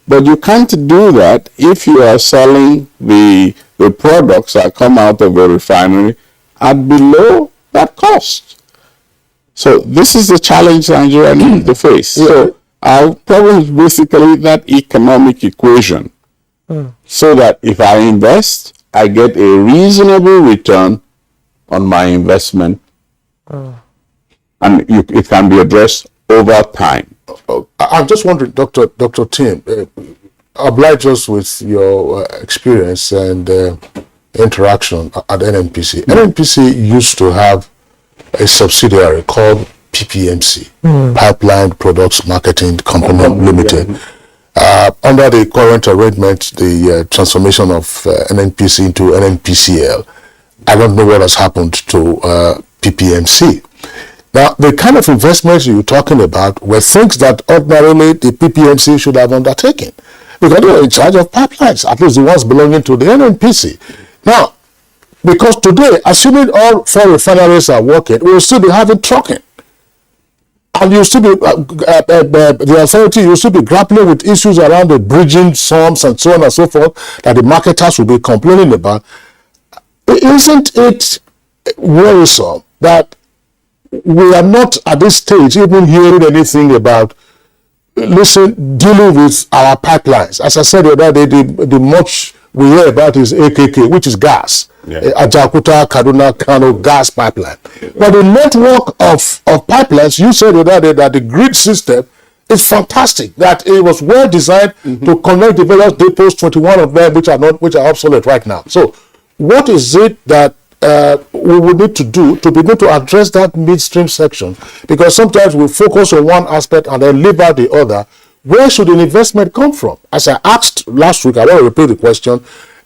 But you can't do that if you are selling the products that come out of a refinery at below that cost. So this is the challenge Nigeria needs to face. So our problem is basically that economic equation. So that if I invest, I get a reasonable return on my investment. And it can be addressed over time. I'm just wondering, Dr. Tim, oblige us with your experience and interaction at NNPC. NNPC used to have a subsidiary called PPMC, Pipeline Products Marketing Company Limited. Under the current arrangement, the transformation of NNPC into NNPCL, I don't know what has happened to PPMC. Now, the kind of investments you're talking about were things that ordinarily the PPMC should have undertaken, because they were in charge of pipelines, at least the ones belonging to the NNPC. Now, because today, assuming all 4 refineries are working, we will still be having trucking. And you still be, the authority will still be grappling with issues around the bridging sums and so on and so forth that the marketers will be complaining about. Isn't it worrisome that we are not at this stage even hearing anything about, dealing with our pipelines? As I said the other day, the much we hear about is AKK, which is gas. Ajakuta, Kaduna, Kano gas pipeline. But the network of pipelines, you said the other day that the grid system is fantastic, that it was well designed to connect the various depots, 21 of them, which are obsolete right now. So what is it that we will need to do to be able to address that midstream section? Because sometimes we focus on one aspect and then leave out the other. Where should the investment come from? As I asked last week, I want to repeat the question.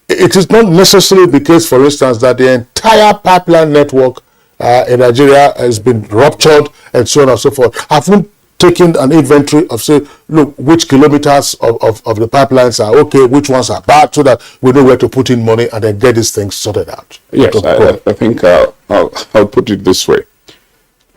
It is not necessarily the case, for instance, that the entire pipeline network in Nigeria has been ruptured and so on and so forth. Have we taken an inventory of, say, look, which kilometers of the pipelines are okay, which ones are bad, so that we know where to put in money and then get these things sorted out? Yes, I think I'll put it this way.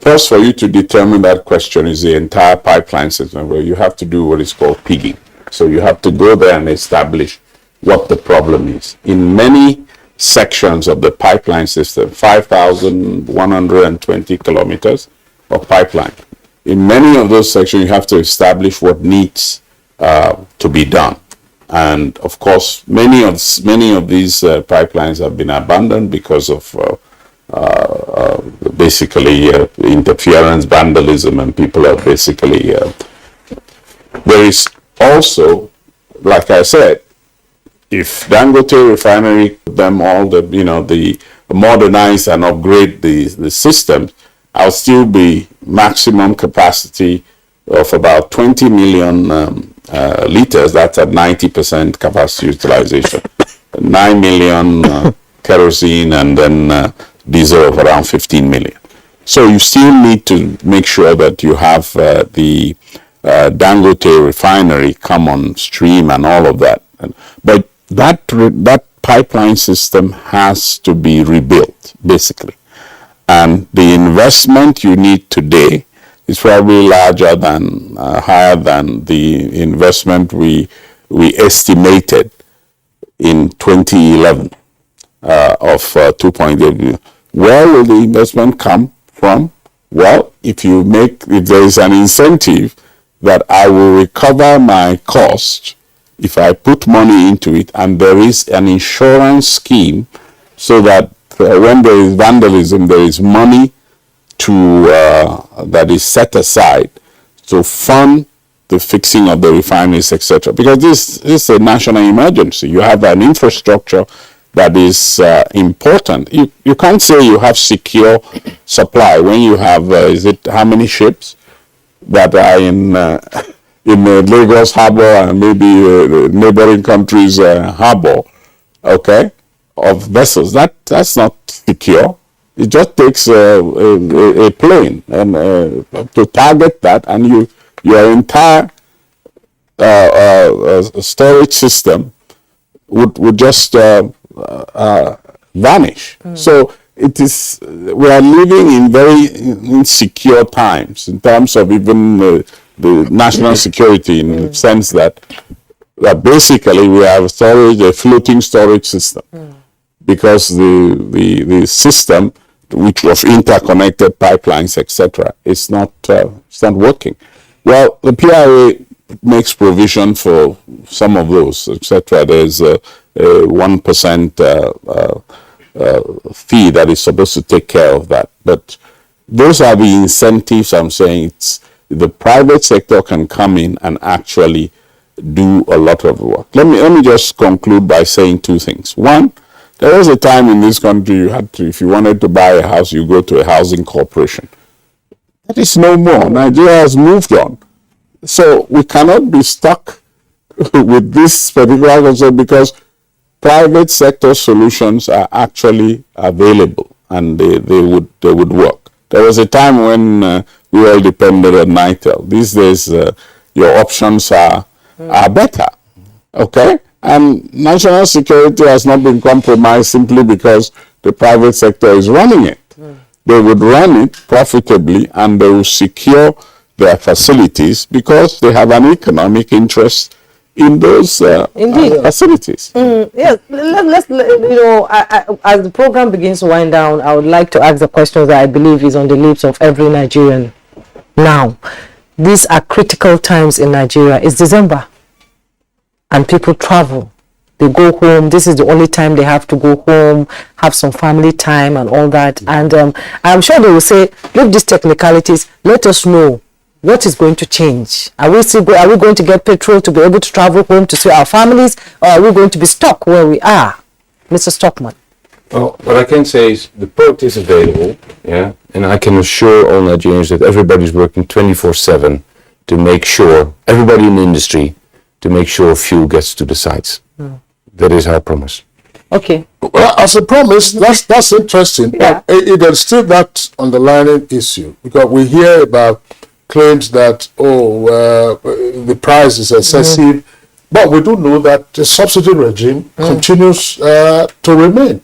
First, for you to determine that question is the entire pipeline system, where you have to do what is called pigging. So you have to go there and establish what the problem is. In many sections of the pipeline system, 5,120 kilometers of pipeline, in many of those sections, you have to establish what needs to be done. And of course, many of these pipelines have been abandoned because of basically interference, vandalism, and people are basically. There is also, like I said, if Dangote refinery, them all the modernize and upgrade the system, I'll still be maximum capacity of about 20 million liters. That's at 90% capacity utilization. 9 million kerosene, and then diesel of around 15 million. So you still need to make sure that you have the Dangote refinery come on stream and all of that. But that pipeline system has to be rebuilt, basically. And the investment you need today is probably larger than, higher than the investment we estimated in 2011 of 2.8 billion. Where will the investment come from? Well, if there is an incentive that I will recover my cost if I put money into it, and there is an insurance scheme so that when there is vandalism, there is money that is set aside to fund the fixing of the refineries, etc. Because this is a national emergency. You have an infrastructure that is important. You can't say you have secure supply when you have, how many ships that are in Lagos harbor and maybe neighboring countries harbor, okay, of vessels. That's not secure. It just takes a plane and to target that, and your entire storage system would just vanish. So it is, we are living in very insecure times in terms of even the national security, in the sense that basically we have storage, a floating storage system, because the system which of interconnected pipelines, etc., is not working. Well, the PRA makes provision for some of those, etc. There's a 1% fee that is supposed to take care of that. But those are the incentives. I'm saying it's the private sector can come in and actually do a lot of work. Let me just conclude by saying two things. One, there was a time in this country you had to, if you wanted to buy a house, you go to a housing corporation. That is no more. Nigeria has moved on. So we cannot be stuck with this particular concept, because private sector solutions are actually available and they would work. There was a time when we all depended on NITEL. These days, your options are better. Okay? And national security has not been compromised simply because the private sector is running it. They would run it profitably and they will secure their facilities because they have an economic interest in those facilities. Yes, let's as the program begins to wind down, I would like to ask the questions that I believe is on the lips of every Nigerian now. These are critical times in Nigeria. It's December and people travel. They go home. This is the only time they have to go home, have some family time and all that. And I'm sure they will say, look, these technicalities, let us know what is going to change. Are we going to get petrol to be able to travel home to see our families, or are we going to be stuck where we are? Mr. Stockman. Well, what I can say is the product is available, yeah, and I can assure all Nigerians that everybody's working 24/7 to make sure, everybody in the industry, to make sure fuel gets to the sites. That is our promise. Okay. Well, as a promise, that's interesting. Yeah. But there's still that underlying issue, because we hear about claims that the price is excessive, but we do know that the subsidy regime continues to remain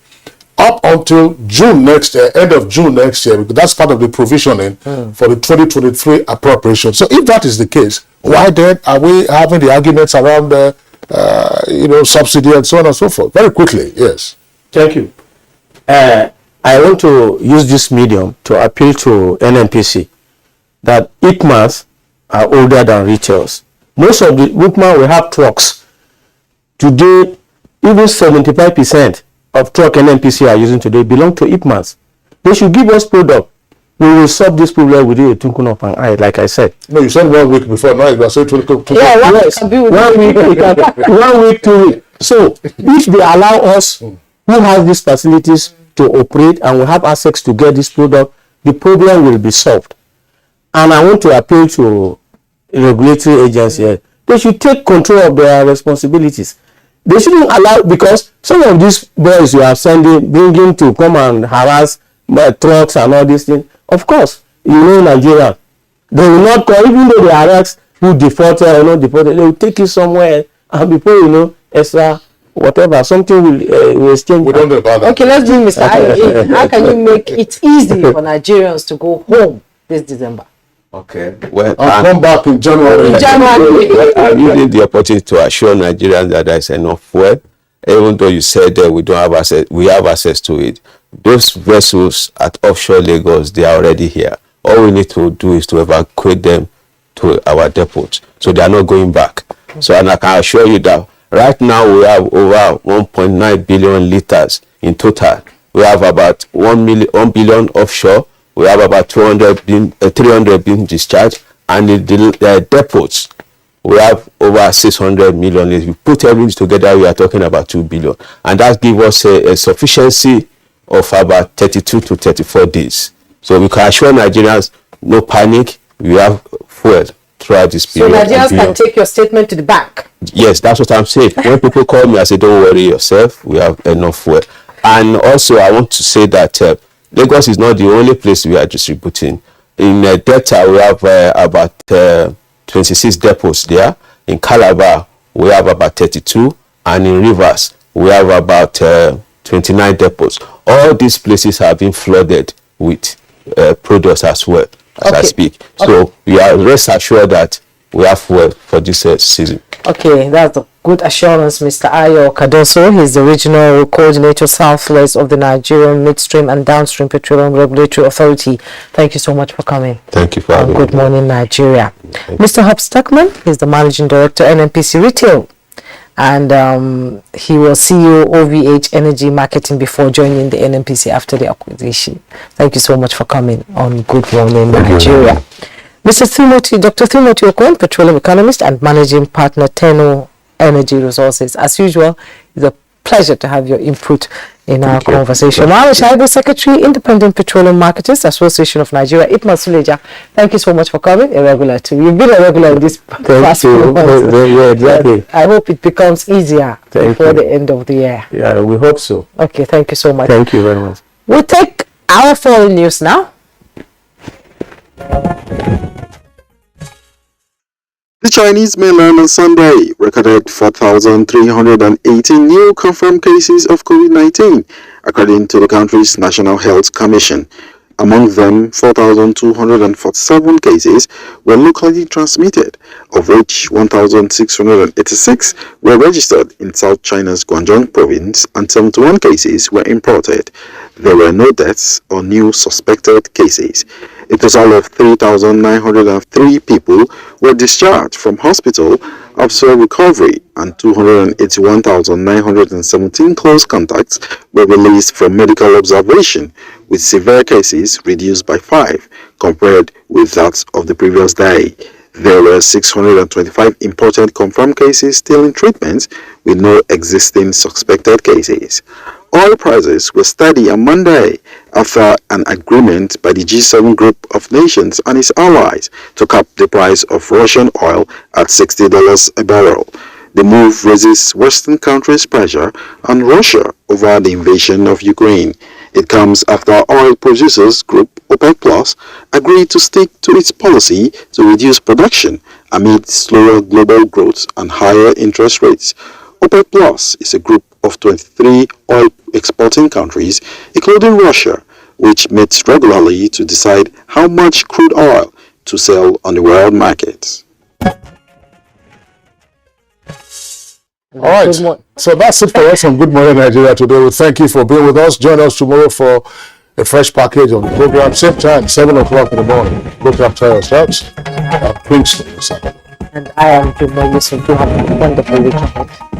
up until June next year, end of June next year, because that's part of the provisioning for the 2023 appropriation. So if that is the case, why then are we having the arguments around subsidy and so on and so forth? Very quickly, yes. Thank you. I want to use this medium to appeal to NNPC that ICMAs are older than retails. Most of the ICMA will have trucks. Today, even 75% of truck NNPC are using today belong to ICMAs. They should give us product. We will solve this problem within a twinkling of an eye, like I said. No, you said 1 week before. Now you are saying 2 weeks. Yeah, 1 week, 2 weeks. So, if they allow us who have these facilities to operate and we have access to get this product, the problem will be solved. And I want to appeal to regulatory agencies. They should take control of their responsibilities. They shouldn't allow, because some of these boys you are bringing to come and harass trucks and all these things. Of course, Nigeria, they will not come, even though they harass who defaulted or not defaulted, they will take you somewhere, and before extra whatever, something will exchange. We don't know about that. Okay, let's do Mr. I. How can you make it easy for Nigerians to go home this December? Okay. Well, I'll come back in January. Well, I'm using the opportunity to assure Nigerians that there is enough fuel. Even though you said that we don't have access, we have access to it. Those vessels at offshore Lagos, they are already here. All we need to do is to evacuate them to our depots, so they are not going back. So, and I can assure you that right now we have over 1.9 billion liters in total. We have about 1 billion offshore. We have about 300 being discharged, and the depots, we have over 600 million. If we put everything together, we are talking about 2 billion. And that gives us a sufficiency of about 32 to 34 days. So we can assure Nigerians, no panic, we have fuel throughout this period. So Nigerians can take your statement to the bank? Yes, that's what I'm saying. When people call me, I say, don't worry yourself, we have enough fuel. And also, I want to say that Lagos is not the only place we are distributing. In Delta, we have about 26 depots there. In Calabar, we have about 32. And in Rivers, we have about 29 depots. All these places have been flooded with products as well as I speak. So we are rest assured that we have fuel for this season. Okay, that's a good assurance, Mr. Ayo Kadoso. He's the Regional Coordinator Southwest of the Nigerian Midstream and Downstream Petroleum Regulatory Authority. Thank you so much for coming. Thank you for having me. Good morning, Nigeria. Mr. Hub Stuckman, he's the Managing Director, NNPC Retail. And he was CEO OVH Energy Marketing before joining the NNPC after the acquisition. Thank you so much for coming on Good Morning Nigeria. Dr. Timothy Okon, Petroleum Economist and Managing Partner, Tenor Energy Resources. As usual, it's a pleasure to have your input in our conversation. Mohammed Shaibu, Secretary, Independent Petroleum Marketers Association of Nigeria, Itma Suleja. Thank you so much for coming. A regular too. You've been a regular in this past few months. Yeah, exactly. I hope it becomes easier before the end of the year. Yeah, we hope so. Okay, thank you so much. Thank you very much. We'll take our foreign news now. The Chinese mainland on Sunday recorded 4,318 new confirmed cases of COVID-19, according to the country's National Health Commission. Among them, 4,247 cases were locally transmitted, of which 1,686 were registered in South China's Guangdong province and 71 cases were imported. There were no deaths or new suspected cases. A total of 3,903 people were discharged from hospital after recovery and 281,917 close contacts were released from medical observation, with severe cases reduced by 5 compared with that of the previous day. There were 625 imported confirmed cases still in treatment, with no existing suspected cases. Oil prices were steady on Monday after an agreement by the G7 group of nations and its allies to cap the price of Russian oil at $60 a barrel. The move raises Western countries' pressure on Russia over the invasion of Ukraine. It comes after oil producers group OPEC Plus agreed to stick to its policy to reduce production amid slower global growth and higher interest rates. OPEC Plus is a group of 23 oil exporting countries, including Russia, which meets regularly to decide how much crude oil to sell on the world markets. All right, so that's it for us on Good Morning Nigeria today. We thank you for being with us. Join us tomorrow for a fresh package on the program. Same time, 7 o'clock in the morning. Look after yourselves. Princeton. And I am Jumo Yusuf. You have a wonderful week ahead.